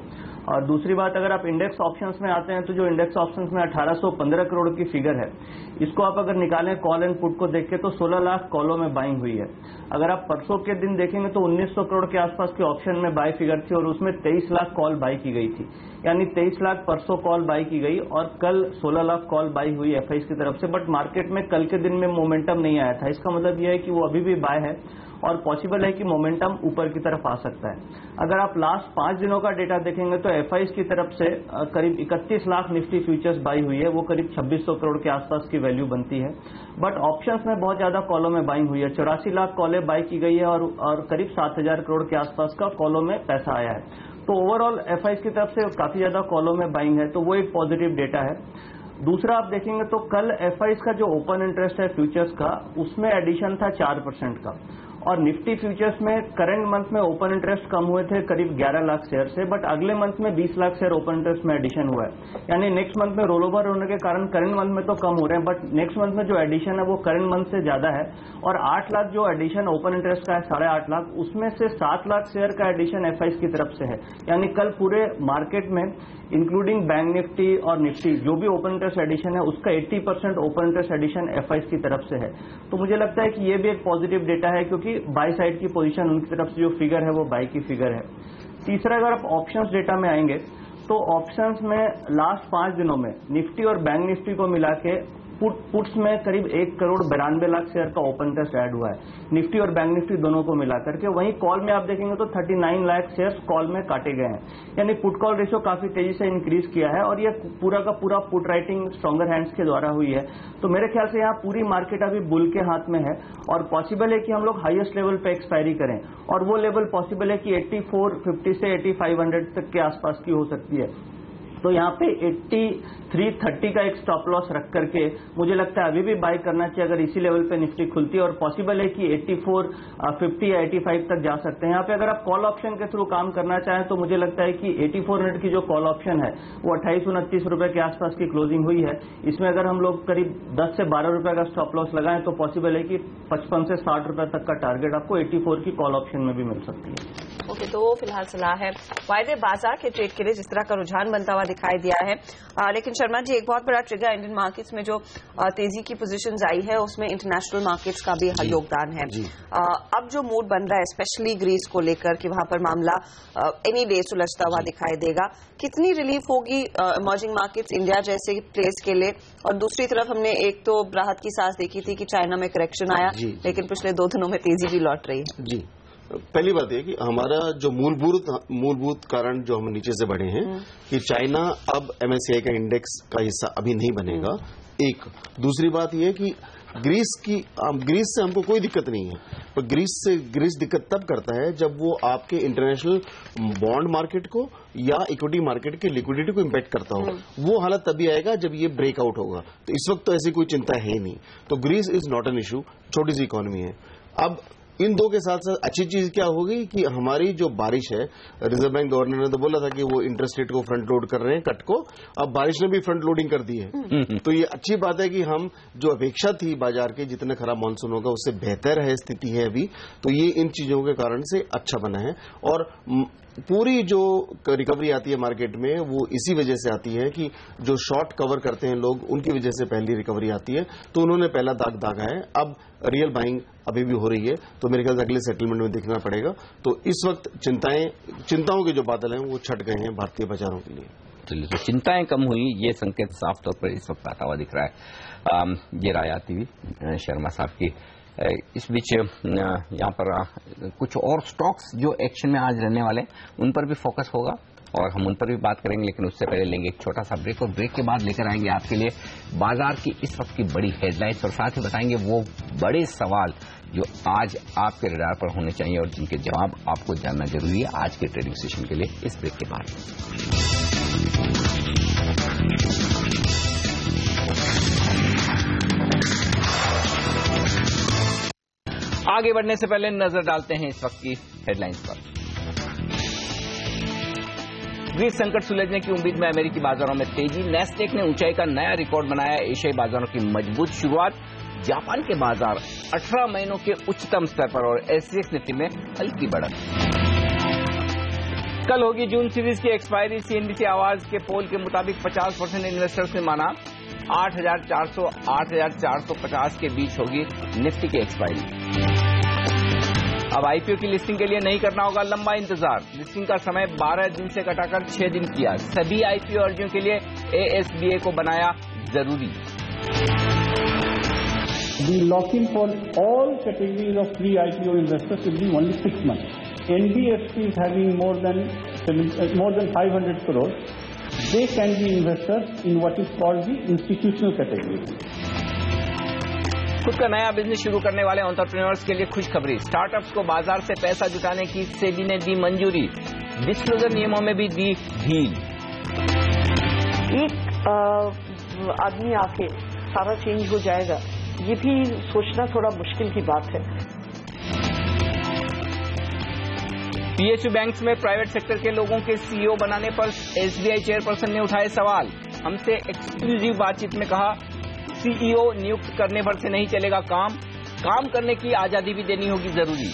और दूसरी बात, अगर आप इंडेक्स ऑप्शंस में आते हैं तो जो इंडेक्स ऑप्शंस में 1815 करोड़ की फिगर है, इसको आप अगर निकालें कॉल एंड पुट को देख के तो 16 लाख कॉलों में बाइंग हुई है। अगर आप परसों के दिन देखेंगे तो 1900 करोड़ के आसपास के ऑप्शन में बाय फिगर थी और उसमें 23 लाख कॉल बाय की गई थी, यानी 23 लाख परसों कॉल बाय की गई और कल 16 लाख कॉल बाय हुई एफआईएस की तरफ से। बट मार्केट में कल के दिन में मोमेंटम नहीं आया था, इसका मतलब यह है कि वो अभी भी बाय है और पॉसिबल है कि मोमेंटम ऊपर की तरफ आ सकता है। अगर आप लास्ट 5 दिनों का डेटा देखेंगे तो एफआईएस की तरफ से करीब 31 लाख निफ्टी फ्यूचर्स बाई हुई है, वो करीब 2600 करोड़ के आसपास की वैल्यू बनती है। बट ऑप्शंस में बहुत ज्यादा कॉलों में बाइंग हुई है, 84 लाख कॉलें बाई की गई है और करीब 7000 करोड़ के आसपास का कॉलों में पैसा आया है। तो ओवरऑल एफआईएस की तरफ से काफी ज्यादा कॉलों में बाइंग है, तो वो एक पॉजिटिव डेटा है। दूसरा आप देखेंगे तो कल एफआईएस का जो ओपन इंटरेस्ट है फ्यूचर्स का, उसमें एडिशन था 4% का, और निफ्टी फ्यूचर्स में करंट मंथ में ओपन इंटरेस्ट कम हुए थे करीब 11 लाख शेयर से, बट अगले मंथ में 20 लाख शेयर ओपन इंटरेस्ट में एडिशन हुआ है। यानी नेक्स्ट मंथ में रोल ओवर होने के कारण करंट मंथ में तो कम हो रहे हैं, बट नेक्स्ट मंथ में जो एडिशन है वो करंट मंथ से ज्यादा है। और 8 लाख जो एडिशन ओपन इंटरेस्ट का है, 8.5 लाख, उसमें से 7 लाख शेयर का एडिशन एफआईएस की तरफ से है। यानी कल पूरे मार्केट में इंक्लूडिंग बैंक निफ्टी और निफ्टी जो भी ओपन इंटरेस्ट एडिशन है उसका 80% ओपन इंटरेस्ट एडिशन एफआईएस की तरफ से है। तो मुझे लगता है कि ये भी एक पॉजिटिव डेटा है, क्योंकि बाय साइड की पोजीशन उनकी तरफ से जो फिगर है वो बाय की फिगर है। तीसरा, अगर आप ऑप्शंस डेटा में आएंगे तो ऑप्शंस में लास्ट 5 दिनों में निफ्टी और बैंक निफ्टी को मिला के पुट्स में करीब 1 करोड़ 92 लाख शेयर का ओपन इंटरेस्ट ऐड हुआ है, निफ्टी और बैंक निफ्टी दोनों को मिलाकर के। वहीं कॉल में आप देखेंगे तो 39 लाख शेयर्स कॉल में काटे गए हैं, यानी पुट कॉल रेशियो काफी तेजी से इंक्रीज किया है और ये पूरा का पूरा पुट राइटिंग स्ट्रॉन्गर हैंड्स के द्वारा हुई है। तो मेरे ख्याल से यहाँ पूरी मार्केट अभी बुल के हाथ में है और पॉसिबल है कि हम लोग हाईएस्ट लेवल पे एक्सपायरी करें, और वो लेवल पॉसिबल है कि 8450 से 8500 तक के आसपास की हो सकती है। तो यहाँ पे 8330 का एक स्टॉप लॉस रख करके मुझे लगता है अभी भी बाय करना चाहिए अगर इसी लेवल पे निफ्टी खुलती है, और पॉसिबल है कि 8450 या 85 तक जा सकते हैं। यहाँ पे अगर आप कॉल ऑप्शन के थ्रू काम करना चाहें तो मुझे लगता है कि 8400 की जो कॉल ऑप्शन है वो 28-29 रुपए के आसपास की क्लोजिंग हुई है। इसमें अगर हम लोग करीब 10 से 12 रुपए का स्टॉप लॉस लगाएं तो पॉसिबल है कि 55 से 60 रुपए तक का टारगेट आपको 84 की कॉल ऑप्शन में भी मिल सकती है। ओके, तो वो फिलहाल सलाह है वायदे बाजार के ट्रेड के लिए जिस तरह का रुझान बनता हुआ दिखाई दिया है। लेकिन शर्मा जी, एक बहुत बड़ा ट्रिगर इंडियन मार्केट्स में जो तेजी की पोजीशंस आई है उसमें इंटरनेशनल मार्केट्स का भी योगदान है। अब जो मूड बन रहा है स्पेशली ग्रीस को लेकर कि वहां पर मामला एनी डे सुलझता हुआ दिखाई देगा, कितनी रिलीफ होगी इमर्जिंग मार्केट्स इंडिया जैसे प्लेस के लिए? और दूसरी तरफ हमने एक तो राहत की सांस देखी थी कि चाइना में करेक्शन आया, लेकिन पिछले 2 दिनों में तेजी भी लौट रही है। जी, पहली बात यह कि हमारा जो मूलभूत कारण जो हम नीचे से बढ़े हैं कि चाइना अब एमएससीआई का इंडेक्स का हिस्सा अभी नहीं बनेगा, एक। दूसरी बात यह कि ग्रीस से हमको कोई दिक्कत नहीं है, पर ग्रीस दिक्कत तब करता है जब वो आपके इंटरनेशनल बॉन्ड मार्केट को या इक्विटी मार्केट के लिक्विडिटी को इम्पैक्ट करता होगा। वो हालत तभी आएगा जब ये ब्रेकआउट होगा। तो इस वक्त तो ऐसी कोई चिंता है ही नहीं। तो Greece is not an issue, छोटी सी इकोनॉमी है। अब इन दो के साथ साथ अच्छी चीज क्या होगी कि हमारी जो बारिश है, रिजर्व बैंक गवर्नर ने तो बोला था कि वो इंटरेस्ट रेट को फ्रंट लोड कर रहे हैं, कट को, अब बारिश ने भी फ्रंट लोडिंग कर दी है। तो ये अच्छी बात है कि हम जो अपेक्षा थी बाजार के जितने खराब मानसून होगा उससे बेहतर है स्थिति है अभी। तो ये इन चीजों के कारण से अच्छा बना है। और पूरी जो रिकवरी आती है मार्केट में वो इसी वजह से आती है कि जो शॉर्ट कवर करते हैं लोग, उनकी वजह से पहली रिकवरी आती है। तो उन्होंने पहला दाग दागा है। अब रियल बाइंग अभी भी हो रही है, तो मेरे ख्याल से अगले सेटलमेंट में देखना पड़ेगा। तो इस वक्त चिंताओं के जो बादल हैं वो छट गए हैं भारतीय बाजारों के लिए। चलिए, तो चिंताएं कम हुई, ये संकेत साफ तौर पर इस वक्त आता हुआ दिख रहा है। ये राय आती हुई शर्मा साहब की। इस बीच यहाँ पर कुछ और स्टॉक्स जो एक्शन में आज रहने वाले उन पर भी फोकस होगा और हम उन पर भी बात करेंगे, लेकिन उससे पहले लेंगे एक छोटा सा ब्रेक और ब्रेक के बाद लेकर आएंगे आपके लिए बाजार की इस वक्त की बड़ी हेडलाइंस और साथ ही बताएंगे वो बड़े सवाल जो आज आपके रडार पर होने चाहिए और जिनके जवाब आपको जानना जरूरी है आज के ट्रेडिंग सेशन के लिए, इस ब्रेक के बाद। आगे बढ़ने से पहले नजर डालते हैं इस वक्त की हेडलाइंस पर। ग्रीस संकट सुलझने की उम्मीद में अमेरिकी बाजारों में तेजी। नैस्डैक ने ऊंचाई का नया रिकॉर्ड बनाया। एशियाई बाजारों की मजबूत शुरुआत। जापान के बाजार 18 महीनों के उच्चतम स्तर पर और एसजीएक्स निफ्टी में हल्की बढ़त। कल होगी जून सीरीज की एक्सपायरी। सीएनबीसी आवाज के पोल के मुताबिक 50% इन्वेस्टर्स ने माना 8,400 8,450 के बीच होगी निफ्टी की एक्सपायरी। अब आईपीओ की लिस्टिंग के लिए नहीं करना होगा लंबा इंतजार। लिस्टिंग का समय 12 दिन से घटाकर 6 दिन किया। सभी आईपीओ अर्जियों के लिए एएसबीए को बनाया जरूरी। The lock-in for all categories of pre-IPO investors will be only 6 months. NBFC is having more than 500 crores. They can be investors in what is called the institutional category. खुद का नया business शुरू करने वाले entrepreneurs के लिए खुशखबरी। Startups को बाजार से पैसा जुटाने की सेबी ने दी मंजूरी। डिस्क्लोजर नियमों में भी दी ढील। एक आदमी आके सारा चेंज हो जाएगा, ये भी सोचना थोड़ा मुश्किल की बात है। पीएसयू बैंक्स में प्राइवेट सेक्टर के लोगों के सीईओ बनाने पर एसबीआई चेयरपर्सन ने उठाए सवाल। हमसे एक्सक्लूसिव बातचीत में कहा सीईओ नियुक्त करने पर से नहीं चलेगा काम करने की आजादी भी देनी होगी जरूरी।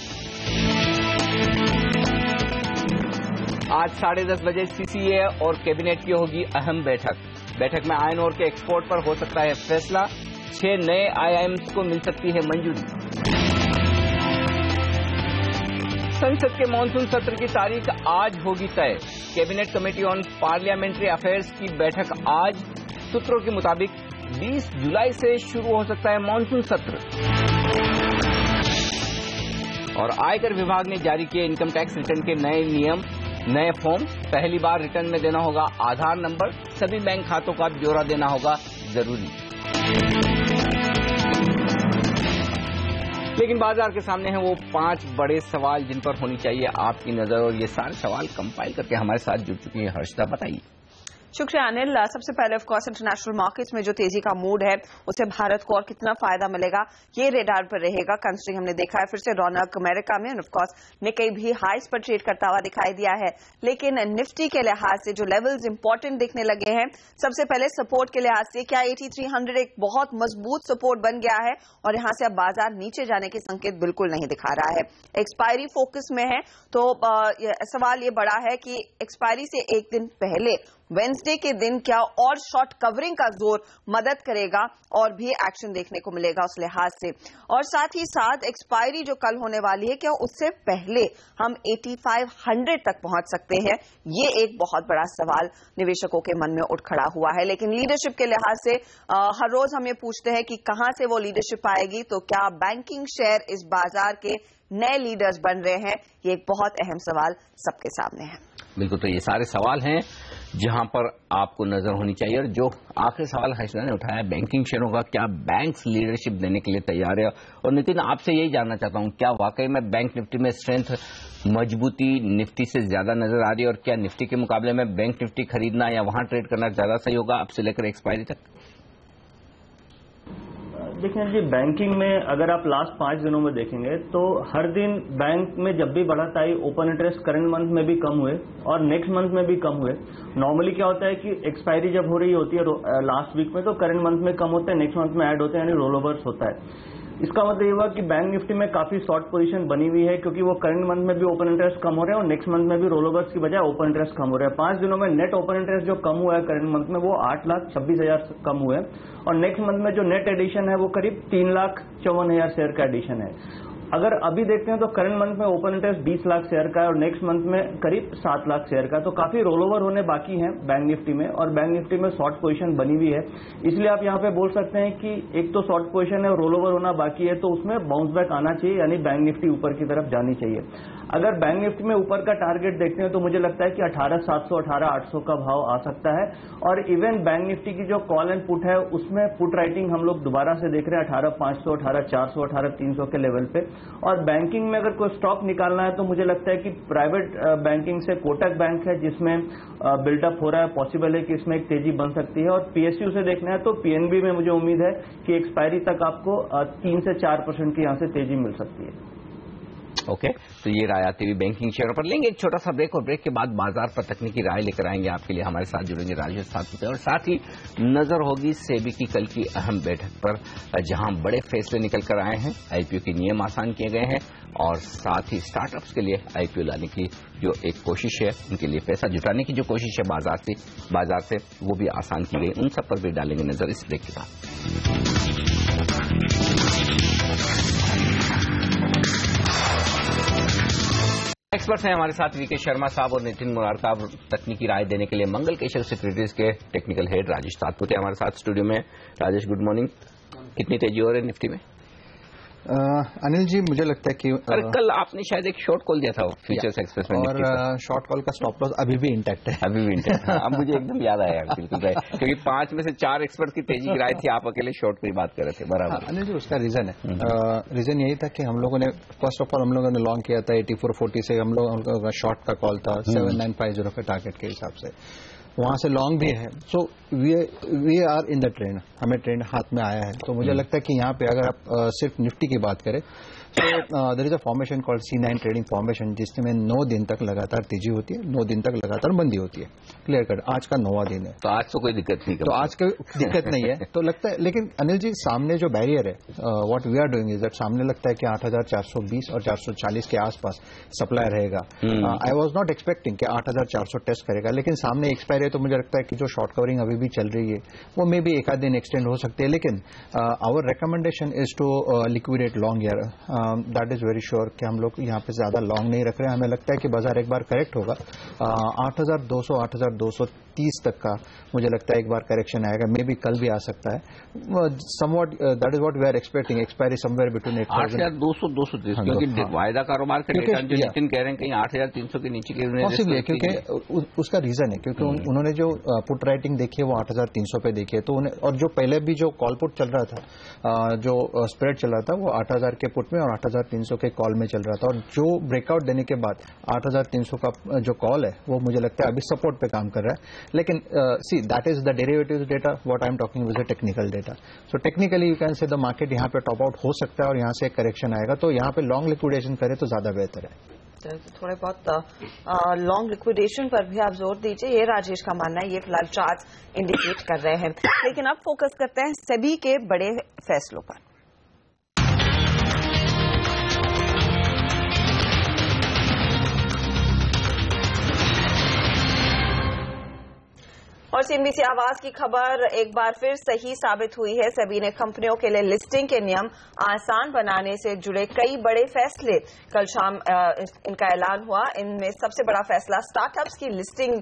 आज 10:30 बजे सीसीए और कैबिनेट की होगी अहम बैठक में आयरन ओर के एक्सपोर्ट पर हो सकता है फैसला। 6 नए आईआईएम्स को मिल सकती है मंजूरी। संसद के मॉनसून सत्र की तारीख आज होगी तय। Cabinet committee on parliamentary affairs की बैठक आज। सूत्रों के मुताबिक 20 जुलाई से शुरू हो सकता है मॉनसून सत्र। और आयकर विभाग ने जारी किए इनकम टैक्स रिटर्न के नए नियम, नए फॉर्म। पहली बार रिटर्न में देना होगा आधार नंबर। सभी बैंक खातों का ब्यौरा देना होगा जरूरी। लेकिन बाजार के सामने हैं वो 5 बड़े सवाल जिन पर होनी चाहिए आपकी नजर, और ये सारे सवाल कंपाइल करके हमारे साथ जुड़ चुकी हैं हर्षिता। बताइए। शुक्रिया अनिल। सबसे पहले ऑफ कोर्स इंटरनेशनल मार्केट्स में जो तेजी का मूड है उससे भारत को और कितना फायदा मिलेगा ये रेडार पर रहेगा। कंसिडरिंग हमने देखा है फिर से रौनक अमेरिका में, ऑफ कोर्स निक्केई भी हाईस पर ट्रेड करता हुआ दिखाई दिया है। लेकिन निफ्टी के लिहाज से जो लेवल्स इंपॉर्टेंट दिखने लगे हैं, सबसे पहले सपोर्ट के लिहाज से क्या 8300 एक बहुत मजबूत सपोर्ट बन गया है और यहां से अब बाजार नीचे जाने के संकेत बिल्कुल नहीं दिखा रहा है। एक्सपायरी फोकस में है तो सवाल ये बड़ा है कि एक्सपायरी से एक दिन पहले वेंसडे के दिन क्या और शॉर्ट कवरिंग का जोर मदद करेगा और भी एक्शन देखने को मिलेगा उस लिहाज से। और साथ ही साथ एक्सपायरी जो कल होने वाली है क्या उससे पहले हम 8500 तक पहुंच सकते हैं, ये एक बहुत बड़ा सवाल निवेशकों के मन में उठ खड़ा हुआ है। लेकिन लीडरशिप के लिहाज से हर रोज हम ये पूछते हैं कि कहां से वो लीडरशिप आएगी, तो क्या बैंकिंग शेयर इस बाजार के नए लीडर्स बन रहे हैं, ये एक बहुत अहम सवाल सबके सामने है। बिल्कुल, तो ये सारे सवाल हैं जहां पर आपको नजर होनी चाहिए। और जो आखिरी सवाल हर्षिता ने उठाया बैंकिंग शेयरों का, क्या बैंक्स लीडरशिप देने के लिए तैयार है? और नितिन, आपसे यही जानना चाहता हूं, क्या वाकई में बैंक निफ्टी में स्ट्रेंथ, मजबूती निफ्टी से ज्यादा नजर आ रही है? और क्या निफ्टी के मुकाबले में बैंक निफ्टी खरीदना या वहां ट्रेड करना ज्यादा सही होगा अब से लेकर एक्सपायरी तक? देखिए जी, बैंकिंग में अगर आप लास्ट 5 दिनों में देखेंगे तो हर दिन बैंक में जब भी बढ़त आई, ओपन इंटरेस्ट करंट मंथ में भी कम हुए और नेक्स्ट मंथ में भी कम हुए। नॉर्मली क्या होता है कि एक्सपायरी जब हो रही होती है लास्ट वीक में तो करंट मंथ में कम होते हैं, नेक्स्ट मंथ में ऐड होते हैं, यानी रोल ओवर्स होता है। इसका मतलब ये हुआ कि बैंक निफ्टी में काफी शॉर्ट पोजीशन बनी हुई है, क्योंकि वो करंट मंथ में भी ओपन इंटरेस्ट कम हो रहे हैं और नेक्स्ट मंथ में भी रोलोवर्स की बजाय ओपन इंटरेस्ट कम हो रहा है। 5 दिनों में नेट ओपन इंटरेस्ट जो कम हुआ है करंट मंथ में वो 8,26,000 कम हुए और नेक्स्ट मंथ में जो नेट एडिशन है वो करीब 3,54,000 शेयर का एडिशन है। अगर अभी देखते हैं तो करंट मंथ में ओपन इंटरेस्ट 20 लाख शेयर का है और नेक्स्ट मंथ में करीब 7 लाख शेयर का, तो काफी रोलओवर होने बाकी हैं बैंक निफ्टी में और बैंक निफ्टी में शॉर्ट पोजीशन बनी हुई है। इसलिए आप यहां पे बोल सकते हैं कि एक तो शॉर्ट पोजीशन है और रोलओवर होना बाकी है, तो उसमें बाउंस बैक आना चाहिए, यानी बैंक निफ्टी ऊपर की तरफ जानी चाहिए। अगर बैंक निफ्टी में ऊपर का टारगेट देखते हैं तो मुझे लगता है कि 18,700 18,800 का भाव आ सकता है और इवन बैंक निफ्टी की जो कॉल एंड पुट है उसमें पुट राइटिंग हम लोग दोबारा से देख रहे हैं 18,500 18,400 18,300 के लेवल पे। और बैंकिंग में अगर कोई स्टॉक निकालना है तो मुझे लगता है कि प्राइवेट बैंकिंग से कोटक बैंक है जिसमें बिल्डअप हो रहा है, पॉसिबल है कि इसमें एक तेजी बन सकती है। और पीएसयू से देखना है तो पीएनबी में मुझे उम्मीद है कि एक्सपायरी तक आपको 3 से 4% की यहां से तेजी मिल सकती है। ओके, तो ये राय आती हुई बैंकिंग शेयर पर लेंगे एक छोटा सा ब्रेक और ब्रेक के बाद बाजार पर तकनीकी राय लेकर आएंगे आपके लिए। हमारे साथ जुड़ेंगे राजेश सातपुते और साथ ही नजर होगी सेबी की कल की अहम बैठक पर, जहां बड़े फैसले निकल कर आए हैं, आईपीओ के नियम आसान किए गए हैं और साथ ही स्टार्टअप्स के लिए आईपीओ लाने की जो एक कोशिश है, उनके लिए पैसा जुटाने की जो कोशिश है बाजार से वो भी आसान की गई। उन सब पर भी डालेंगे नजर इस ब्रेक के बाद। एक्सपर्ट्स हैं हमारे साथ वीके शर्मा साहब और नितिन मुरारका। तकनीकी राय देने के लिए मंगल केशव सिक्योरिटीज के टेक्निकल हेड राजेश सातपुते हमारे साथ स्टूडियो में। Rajesh, good morning. कितनी तेजी हो रही है निफ्टी में? अनिल जी, मुझे लगता है कि कल आपने शायद एक शॉर्ट कॉल दिया था फ्यूचर्स एक्सप्रेस में और शॉर्ट कॉल का स्टॉप लॉस अभी भी इंटैक्ट है। अभी भी इंटैक्ट है। अब मुझे एकदम याद आया, बिल्कुल राइट, क्योंकि 5 में से 4 एक्सपर्ट की तेजी की राय थी, आप अकेले शॉर्ट की बात कर रहे थे। बराबर। अनिल जी, उसका रीजन है, रीजन यही था कि हम लोगों ने फर्स्ट ऑफ ऑल हम लोगों ने लॉन्ग किया था 8440 से, हम लोग शॉर्ट का कॉल था 7950 के टारगेट के हिसाब से, वहां से लॉन्ग भी है। So we are in the trend, हमें ट्रेंड हाथ में आया है। तो मुझे लगता है कि यहाँ पे अगर आप सिर्फ निफ्टी की बात करें तो there is a formation called C9 trading formation, जिसमें 9 दिन तक लगातार तेजी होती है, 9 दिन तक लगातार मंदी होती है। क्लियर कट, आज का 9वां दिन है, तो आज तो कोई दिक्कत नहीं। तो आज कोई दिक्कत नहीं है। तो लगता है, लेकिन अनिल जी सामने जो बैरियर है, what we are doing is that सामने लगता है कि 8,420 और 440 के आसपास सप्लाई रहेगा। आई वाज नॉट एक्सपेक्टिंग कि 8,400 टेस्ट करेगा, लेकिन सामने एक्सपायरी है, तो मुझे लगता है कि जो शॉर्ट कवरिंग अभी भी चल रही है वो मे भी एक आध दिन एक्सटेंड हो सकती है। लेकिन our recommendation is to liquidate long year, that is very sure कि हम लोग यहाँ पे ज्यादा लॉन्ग नहीं रख रहे हैं। हमें लगता है कि बाजार एक बार करेक्ट होगा 8,200 8,230 तक का, मुझे लगता है एक बार करेक्शन आएगा, मे बी कल भी आ सकता है। Somewhat that is what we are expecting, expiry somewhere between 8,200 230, क्योंकि वायदा कारोबार का डेटा जो नितिन कह रहे हैं कहीं 8,300 के नीचे की पॉसिबल है, क्योंकि उसका रीजन है क्योंकि उन्होंने जो पुट राइटिंग देखी है वो 8,300 पे देखी है, तो उन्हें, और जो पहले भी जो कॉल पुट चल रहा था, जो स्प्रेड चल रहा था वो 8,000 के पुट में और 8,300 के कॉल में चल रहा था, और जो ब्रेकआउट देने के बाद 8,300 का जो कॉल है वो मुझे लगता है अभी सपोर्ट पे काम कर रहा है। लेकिन see that is the derivative data, what I am talking with the technical data. So technically you can say the market यहाँ पे टॉप आउट हो सकता है और यहाँ से एक करेक्शन आएगा, तो यहाँ पे लॉन्ग लिक्विडेशन करे तो ज्यादा बेहतर है। थोड़े बहुत लॉन्ग लिक्विडेशन पर भी आप जोर दीजिए, ये राजेश का मानना है, ये फिलहाल चार्ट इंडिकेट कर रहे हैं। लेकिन अब फोकस करते हैं सेबी के बड़े फैसलों पर। और सीएनबीसी आवाज की खबर एक बार फिर सही साबित हुई है। सेबी ने कंपनियों के लिए लिस्टिंग के नियम आसान बनाने से जुड़े कई बड़े फैसले कल शाम इनका ऐलान हुआ। इनमें सबसे बड़ा फैसला स्टार्टअप्स की लिस्टिंग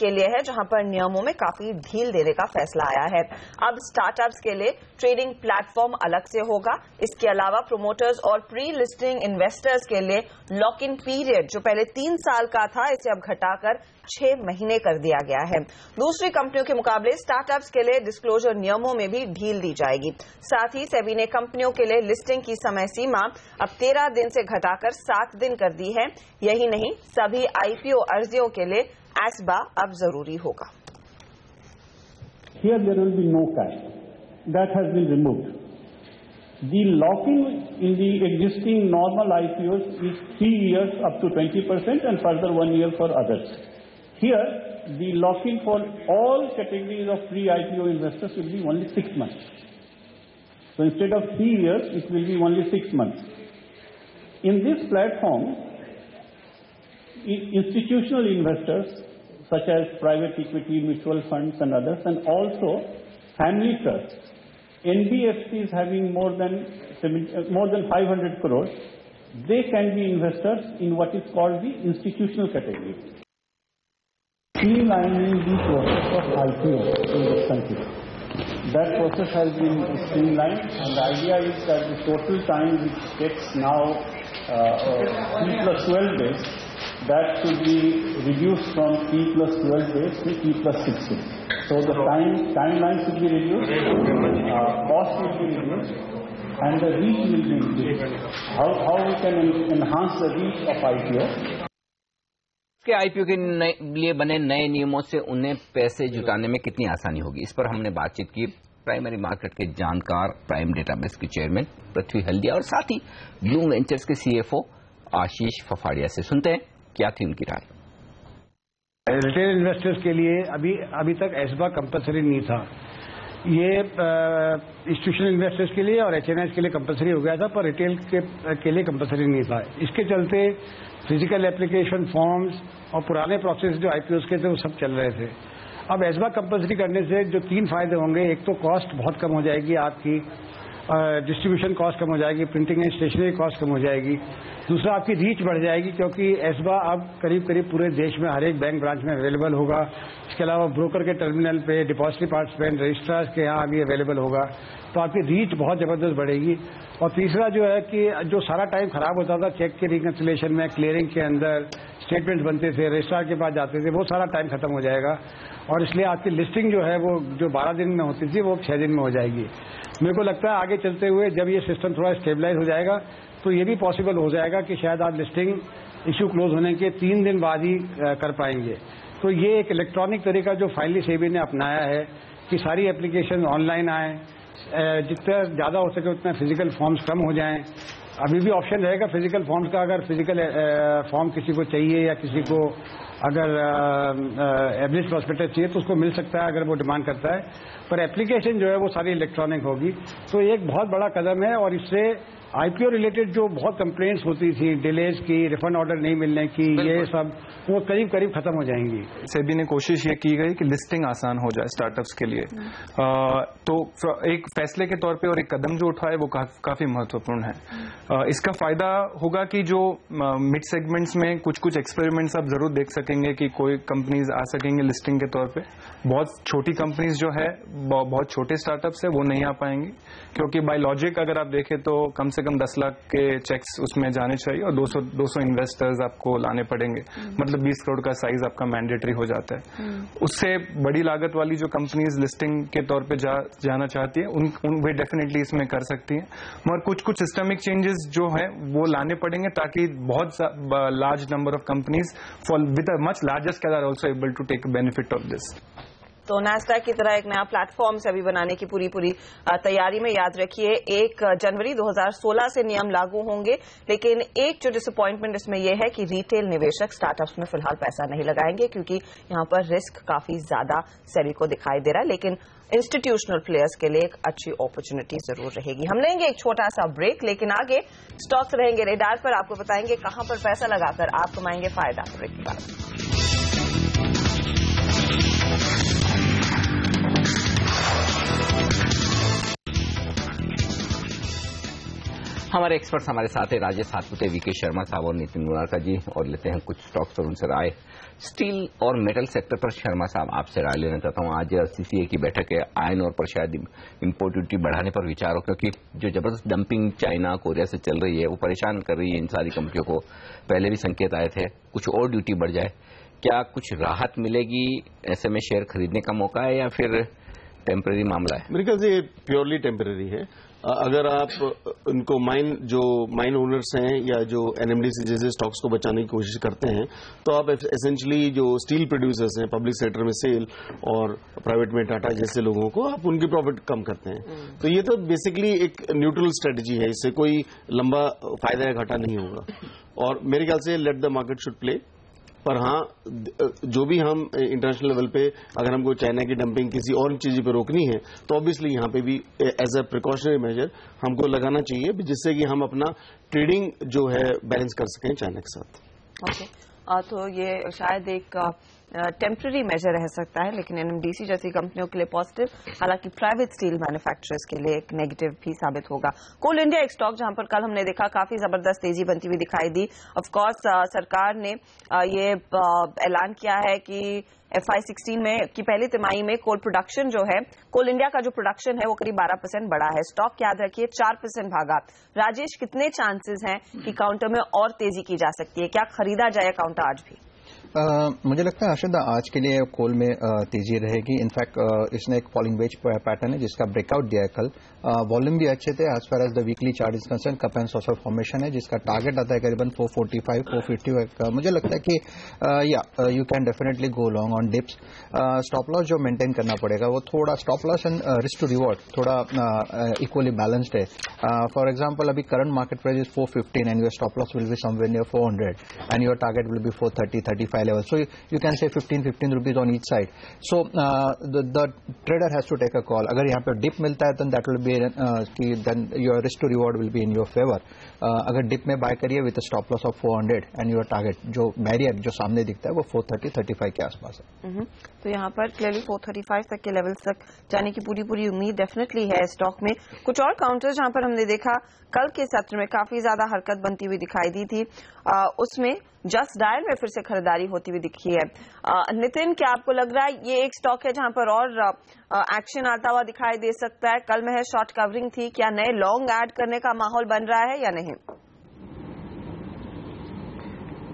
के लिए है, जहां पर नियमों में काफी ढील देने का फैसला आया है। अब स्टार्टअप्स के लिए ट्रेडिंग प्लेटफॉर्म अलग से होगा। इसके अलावा प्रोमोटर्स और प्री लिस्टिंग इन्वेस्टर्स के लिए लॉक इन पीरियड जो पहले 3 साल का था, इसे अब घटाकर 6 महीने कर दिया गया है। दूसरी कंपनियों के मुकाबले स्टार्टअप्स के लिए डिस्क्लोजर नियमों में भी ढील दी जाएगी। साथ ही सेबी ने कंपनियों के लिए लिस्टिंग की समय सीमा अब 13 दिन से घटाकर 7 दिन कर दी है। यही नहीं, सभी आईपीओ अर्जियों के लिए एस्बा अब जरूरी होगा। Here there will be no cash. That has been removed. The lock-in in the existing normal IPOs is 3 years up to 20% and further 1 year for others. Here, the lock-in for all categories of pre-IPO investors will be only 6 months. So instead of 3 years, it will be only 6 months. In this platform, institutional investors such as private equity, mutual funds and others, and also family trusts, NBFCs having more than 500 crores, they can be investors in what is called the institutional category. Streamlining the process of IPO in this country. That process has been streamlined, and the idea is that the total time which takes now 3+12 days, that should be reduced from 3+12 days to 3+16. So the timeline should be reduced, cost will be reduced, and the reach will be reduced. How we can enhance the reach of IPO? के IPO के लिए बने नए नियमों से उन्हें पैसे जुटाने में कितनी आसानी होगी, इस पर हमने बातचीत की प्राइमरी मार्केट के जानकार प्राइम डेटाबेस के चेयरमैन पृथ्वी हल्दिया और साथ ही ब्लूम वेंचर्स के सीएफओ आशीष फफाड़िया से। सुनते हैं क्या थी उनकी राय। रिटेल इन्वेस्टर्स के लिए अभी तक एसबा कंपलसरी नहीं था। ये इंस्टीट्यूशनल इन्वेस्टर्स के लिए और एचएनआईज के लिए कंपलसरी हो गया था, पर रिटेल के लिए कंपलसरी नहीं था। इसके चलते फिजिकल एप्लीकेशन फॉर्म्स और पुराने प्रोसेस जो आईपीओ के थे वो सब चल रहे थे। अब एसबा कंपलसरी करने से जो 3 फायदे होंगे, एक तो कॉस्ट बहुत कम हो जाएगी, आपकी डिस्ट्रीब्यूशन कॉस्ट कम हो जाएगी, प्रिंटिंग एंड स्टेशनरी कॉस्ट कम हो जाएगी। दूसरा, आपकी रीच बढ़ जाएगी क्योंकि एसबा अब करीब पूरे देश में हर एक बैंक ब्रांच में अवेलेबल होगा। इसके अलावा ब्रोकर के टर्मिनल पे, डिपॉजिटरी पार्टिसिपेंट, रजिस्ट्रार्स के यहाँ भी अवेलेबल होगा, तो आपकी रीच बहुत जबरदस्त बढ़ेगी। और तीसरा जो है कि जो सारा टाइम खराब होता था चेक के रिकंसिलेशन में, क्लियरिंग के अंदर स्टेटमेंट बनते थे, रजिस्ट्रार के पास जाते थे, वो सारा टाइम खत्म हो जाएगा और इसलिए आपकी लिस्टिंग जो है वो जो 12 दिन में होती थी वो 6 दिन में हो जाएगी। मेरे को लगता है आगे चलते हुए जब ये सिस्टम थोड़ा स्टेबलाइज हो जाएगा तो ये भी पॉसिबल हो जाएगा कि शायद आप लिस्टिंग इश्यू क्लोज होने के 3 दिन बाद ही कर पाएंगे। तो ये एक इलेक्ट्रॉनिक तरीका जो फाइनली सेबी ने अपनाया है कि सारी एप्लीकेशन ऑनलाइन आए, जितना ज़्यादा हो सके उतना फिजिकल फॉर्म्स कम हो जाएं। अभी भी ऑप्शन रहेगा फिजिकल फॉर्म्स का, अगर फिजिकल फॉर्म किसी को चाहिए या किसी को अगर एवरेज प्रॉस्पेक्टस चाहिए तो उसको मिल सकता है अगर वो डिमांड करता है, पर एप्लीकेशन जो है वो सारी इलेक्ट्रॉनिक होगी। तो एक बहुत बड़ा कदम है और इससे आईपीओ रिलेटेड जो बहुत कंप्लेंट्स होती थी, डिलेज की, रिफंड ऑर्डर नहीं मिलने की, ये सब वो करीब खत्म हो जाएंगी। सेबी ने कोशिश ये की गई कि लिस्टिंग आसान हो जाए स्टार्टअप्स के लिए, तो एक फैसले के तौर पे और एक कदम जो उठाए वो काफी महत्वपूर्ण है। इसका फायदा होगा कि जो मिड सेगमेंट्स में कुछ एक्सपेरिमेंट्स आप जरूर देख सकेंगे कि कोई कंपनीज आ सकेंगे लिस्टिंग के तौर पे। बहुत छोटी कंपनीज जो है, बहुत छोटे स्टार्टअप्स है, वो नहीं आ पाएंगी क्योंकि बाय लॉजिक अगर आप देखें तो कम से कम 10 लाख के चेक्स उसमें जाने चाहिए और 200 इन्वेस्टर्स आपको लाने पड़ेंगे, मतलब 20 करोड़ का साइज आपका मैंडेटरी हो जाता है। उससे बड़ी लागत वाली जो कंपनीज लिस्टिंग के तौर पे जाना चाहती है वे डेफिनेटली इसमें कर सकती हैं, मगर कुछ सिस्टमिक चेंजेस जो है वो लाने पड़ेंगे ताकि बहुत large number of companies with a much larger scale are also able to take benefit of this. तो नैस्डैक की तरह एक नया प्लेटफॉर्म से अभी बनाने की पूरी तैयारी में, याद रखिए 1 जनवरी 2016 से नियम लागू होंगे, लेकिन एक जो डिसअपॉइंटमेंट इसमें यह है कि रिटेल निवेशक स्टार्टअप्स में फिलहाल पैसा नहीं लगाएंगे क्योंकि यहां पर रिस्क काफी ज्यादा सेबी को दिखाई दे रहा है, लेकिन इंस्टीट्यूशनल प्लेयर्स के लिए एक अच्छी अपॉर्चुनिटी जरूर रहेगी। हम लेंगे एक छोटा सा ब्रेक, लेकिन आगे स्टॉक्स रहेंगे रेडार पर, आपको बताएंगे कहां पर पैसा लगाकर आप कमाएंगे फायदा। ब्रेक के बाद हमारे एक्सपर्ट्स हमारे साथ है, राजेश सातपुते, वीके शर्मा साहब और नितिन मुनारका जी, और लेते हैं कुछ स्टॉक्स और उनसे राय। स्टील और मेटल सेक्टर पर शर्मा साहब आपसे राय लेना चाहता हूं। आज सीसीए की बैठक है, आयरन और पर शायद इम्पोर्ट ड्यूटी बढ़ाने पर विचार हो क्योंकि जो जबरदस्त डंपिंग चाइना कोरिया से चल रही है वो परेशान कर रही है इन सारी कंपनियों को। पहले भी संकेत आए थे कुछ और ड्यूटी बढ़ जाए, क्या कुछ राहत मिलेगी? ऐसे में शेयर खरीदने का मौका है या फिर टेम्परेरी मामला है? मेरे ख्याल से प्योरली टेम्परेरी है। अगर आप उनको माइन ओनर्स हैं या जो एनएमडीसी जैसे स्टॉक्स को बचाने की कोशिश करते हैं तो आप एसेंशियली जो स्टील प्रोड्यूसर्स हैं पब्लिक सेक्टर में सेल और प्राइवेट में टाटा जैसे लोगों को आप उनकी प्रॉफिट कम करते हैं। तो ये तो बेसिकली एक न्यूट्रल स्ट्रेटजी है, इससे कोई लंबा फायदा या घाटा नहीं होगा और मेरे ख्याल से let the market should play. पर हाँ, जो भी हम इंटरनेशनल लेवल पे अगर हमको चाइना की डंपिंग किसी और चीज पे रोकनी है तो ऑब्वियसली यहाँ पे भी एज अ प्रिकॉशनरी मेजर हमको लगाना चाहिए, जिससे कि हम अपना ट्रेडिंग जो है बैलेंस कर सकें चाइना के साथ। ओके, तो ये शायद एक टेम्पररी मेजर रह सकता है, लेकिन एनएमडीसी जैसी कंपनियों के लिए पॉजिटिव, हालांकि प्राइवेट स्टील मैन्युफैक्चरर्स के लिए एक नेगेटिव भी साबित होगा। कोल इंडिया एक स्टॉक जहां पर कल हमने देखा काफी जबरदस्त तेजी बनती हुई दिखाई दी। ऑफ कोर्स सरकार ने ये ऐलान किया है कि FY16 में की पहली तिमाही में कोल प्रोडक्शन जो है, कोल इंडिया का जो प्रोडक्शन है वो करीब 12% बढ़ा है। स्टॉक याद रखिए 4% भागा। राजेश, कितने चांसेस हैं कि काउंटर में और तेजी की जा सकती है? क्या खरीदा जाए काउंटर आज भी? मुझे लगता है अर्शदा आज के लिए कोल में तेजी रहेगी। इनफैक्ट इसने एक फॉलिंग वेज पैटर्न है जिसका ब्रेकआउट दिया है कल। वॉल्यूम भी अच्छे थे। As far as the weekly chart is concern, cup and saucer formation है जिसका टारगेट आता है करीबन 445 450। मुझे लगता है कि you can definitely go long on dips. Stop loss जो मेंटेन करना पड़ेगा वो थोड़ा stop loss and risk to reward थोड़ा इक्वली बैलेंस्ड है। फॉर एग्जाम्पल अभी current market price is 415 and your stop loss will be somewhere near 400 and your target will be 430-35 level. So you can say 15 rupees on each side. So the trader has to take a call. अगर यहाँ पे dip मिलता है then that will be then your risk to reward will be in your favor. अगर dip में buy करिए with a stop loss of 400 and your target जो barrier जो सामने दिखता है वो 430-35 के आसपास है। तो यहाँ पर क्लियरली 435 तक के लेवल्स तक जाने की पूरी उम्मीद डेफिनेटली है स्टॉक में। कुछ और काउंटर्स जहाँ पर हमने देखा कल के सत्र में काफी ज्यादा हरकत बनती हुई दिखाई दी थी, उसमें जस्ट डायल में फिर से खरीदारी होती हुई दिखी है। नितिन, क्या आपको लग रहा है ये एक स्टॉक है जहां पर और एक्शन आता हुआ दिखाई दे सकता है? कल में शॉर्ट कवरिंग थी, क्या नए लॉन्ग ऐड करने का माहौल बन रहा है या नहीं?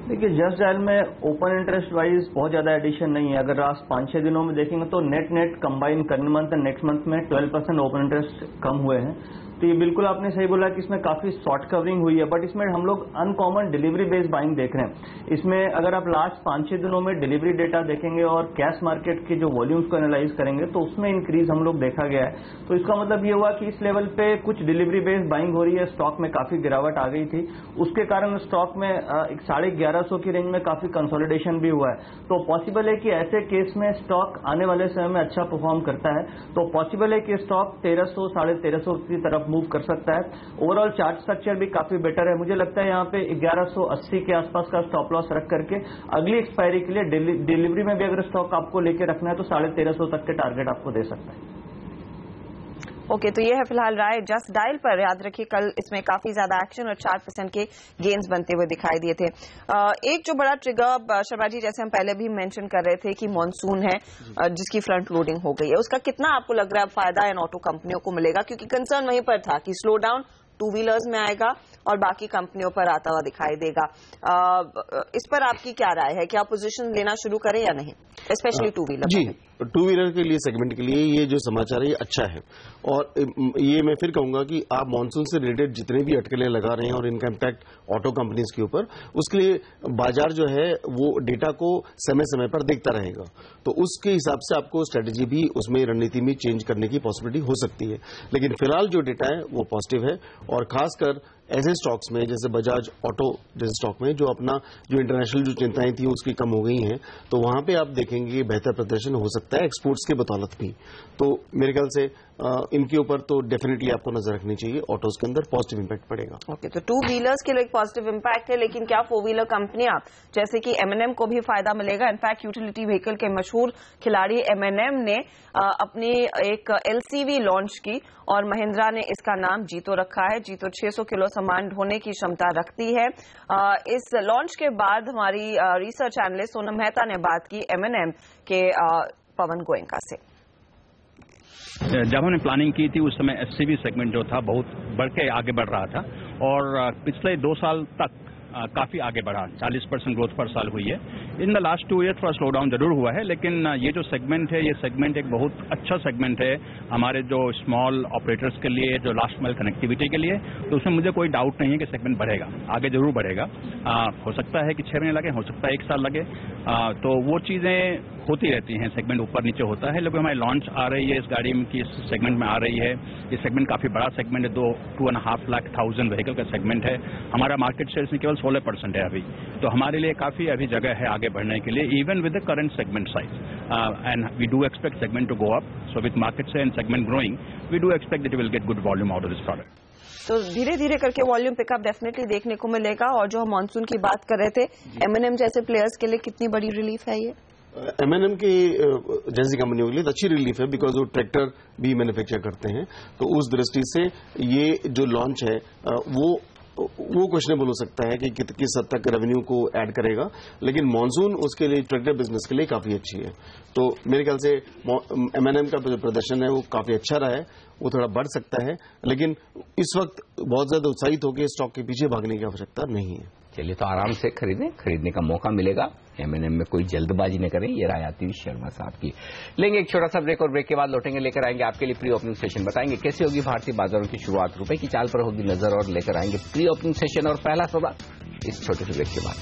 देखिए, जस्ट डायल में ओपन इंटरेस्ट वाइज बहुत ज्यादा एडिशन नहीं है। अगर आप 5-6 दिनों में देखेंगे तो net combine current month and next month में 12% ओपन इंटरेस्ट कम हुए हैं। तो ये बिल्कुल आपने सही बोला कि इसमें काफी शॉर्ट कवरिंग हुई है, बट इसमें हम लोग अनकॉमन डिलीवरी बेस्ड बाइंग देख रहे हैं। इसमें अगर आप लास्ट 5-6 दिनों में डिलीवरी डेटा देखेंगे और कैश मार्केट के जो वॉल्यूम्स को एनालाइज करेंगे तो उसमें इंक्रीज हम लोग देखा गया है। तो इसका मतलब ये हुआ कि इस लेवल पे कुछ डिलीवरी बेस्ड बाइंग हो रही है। स्टॉक में काफी गिरावट आ गई थी, उसके कारण स्टॉक में 1150 की रेंज में काफी कंसोलिडेशन भी हुआ है। तो पॉसिबल है कि ऐसे केस में स्टॉक आने वाले समय में अच्छा परफॉर्म करता है। तो पॉसिबल है कि स्टॉक 1300 1350 की तरफ मूव कर सकता है। ओवरऑल चार्ट स्ट्रक्चर भी काफी बेटर है। मुझे लगता है यहाँ पे 1180 के आसपास का स्टॉप लॉस रख करके अगली एक्सपायरी के लिए डिलीवरी में भी अगर स्टॉक आपको लेके रखना है तो 1350 तक के टारगेट आपको दे सकता है। ओके, तो ये है फिलहाल राय जस्ट डायल पर। याद रखिए कल इसमें काफी ज्यादा एक्शन और 4% के गेन्स बनते हुए दिखाई दिए थे। एक जो बड़ा ट्रिगर शर्मा जी, जैसे हम पहले भी मेंशन कर रहे थे कि मॉनसून है जिसकी फ्रंट लोडिंग हो गई है, उसका कितना आपको लग रहा है फायदा इन ऑटो कंपनियों को मिलेगा? क्योंकि कंसर्न वहीं पर था कि स्लो डाउन टू व्हीलर्स में आएगा और बाकी कंपनियों पर आता हुआ दिखाई देगा। इस पर आपकी क्या राय है? क्या पोजीशन लेना शुरू करें या नहीं, स्पेशली टू व्हीलर? जी, टू व्हीलर के लिए सेगमेंट के लिए ये जो समाचार है ये अच्छा है। और ये मैं फिर कहूंगा कि आप मॉनसून से रिलेटेड जितने भी अटकलें लगा रहे हैं और इनका इम्पैक्ट ऑटो कंपनीज के ऊपर, उसके लिए बाजार जो है वो डेटा को समय समय पर देखता रहेगा। तो उसके हिसाब से आपको स्ट्रेटेजी भी उसमें रणनीति में चेंज करने की पॉसिबिलिटी हो सकती है। लेकिन फिलहाल जो डेटा है वो पॉजिटिव है और खासकर ऐसे स्टॉक्स में जैसे बजाज ऑटो जैसे स्टॉक में जो अपना जो इंटरनेशनल जो चिंताएं थी उसकी कम हो गई हैं, तो वहां पे आप देखेंगे बेहतर प्रदर्शन हो सकता है एक्सपोर्ट्स के बदौलत भी। तो मेरे ख्याल से इनके ऊपर तो डेफिनेटली आपको नजर रखनी चाहिए। ऑटोज के अंदर पॉजिटिव इंपैक्ट पड़ेगा। ओके, तो टू व्हीलर्स के लिए एक पॉजिटिव इंपैक्ट है, लेकिन क्या फोर व्हीलर कंपनियां जैसे कि M&M को भी फायदा मिलेगा? इनफैक्ट यूटिलिटी व्हीकल के मशहूर खिलाड़ी M&M ने अपनी एक LCV लॉन्च की और महिंद्रा ने इसका नाम जीतो रखा है। जीतो 600 किलो सामान ढोने की क्षमता रखती है। इस लॉन्च के बाद हमारी रिसर्च एनालिस्ट सोनम मेहता ने बात की M&M के पवन गोयनका से। जब हमने प्लानिंग की थी उस समय FCV सेगमेंट जो था बहुत बढ़ के आगे बढ़ रहा था और पिछले 2 साल तक काफी आगे बढ़ा, 40% ग्रोथ पर साल हुई है। इन द लास्ट 2 ईयर थोड़ा स्लो डाउन जरूर हुआ है, लेकिन ये जो सेगमेंट है ये सेगमेंट एक बहुत अच्छा सेगमेंट है हमारे जो स्मॉल ऑपरेटर्स के लिए, जो लास्ट माइल कनेक्टिविटी के लिए। तो उसमें मुझे कोई डाउट नहीं है कि सेगमेंट बढ़ेगा, आगे जरूर बढ़ेगा। हो सकता है कि 6 महीने लगे, हो सकता है 1 साल लगे। तो वो चीजें होती रहती हैं, सेगमेंट ऊपर नीचे होता है, लेकिन हमारी लॉन्च आ रही है इस गाड़ी में कि इस सेगमेंट में आ रही है। ये सेगमेंट काफ़ी बड़ा सेगमेंट है, 2.5 लाख व्हीकल का सेगमेंट है। हमारा मार्केट शेयर इसमें केवल 16% है अभी, तो हमारे लिए काफ़ी अभी जगह है आगे बढ़ने के लिए, even with the current segment size, and we do expect segment to go up. So with market share and segment growing, we do expect that we will get good volume out of this product. तो धीरे धीरे करके volume pickup definitely देखने को मिलेगा। और जो हम मानसून की बात कर रहे थे, M&M जैसे प्लेयर्स के लिए कितनी बड़ी रिलीफ है ये? M&M की जैसी कंपनियों के लिए अच्छी रिलीफ है, बिकॉज वो ट्रैक्टर भी मैन्युफैक्चर करते हैं, तो उस दृष्टि से ये जो लॉन्च है वो क्वेश्चनेबल हो सकता है कि किस हद तक रेवेन्यू को ऐड करेगा, लेकिन मॉनसून उसके लिए ट्रैक्टर बिजनेस के लिए काफी अच्छी है। तो मेरे ख्याल से M&M का जो प्रदर्शन है वो काफी अच्छा रहा है, वो थोड़ा बढ़ सकता है, लेकिन इस वक्त बहुत ज्यादा उत्साहित होकर स्टॉक के पीछे भागने की आवश्यकता नहीं है। चलिए, तो आराम से खरीदने का मौका मिलेगा। M&M में कोई जल्दबाजी न करें। ये राय आती हुई शर्मा साहब की। लेंगे एक छोटा सा ब्रेक और ब्रेक के बाद लौटेंगे, लेकर आएंगे आपके लिए प्री ओपनिंग सेशन, बताएंगे कैसे होगी भारतीय बाजारों की शुरुआत, रुपए की चाल पर होगी नजर, और लेकर आएंगे प्री ओपनिंग सेशन और पहला सौदा इस छोटे से ब्रेक के बाद।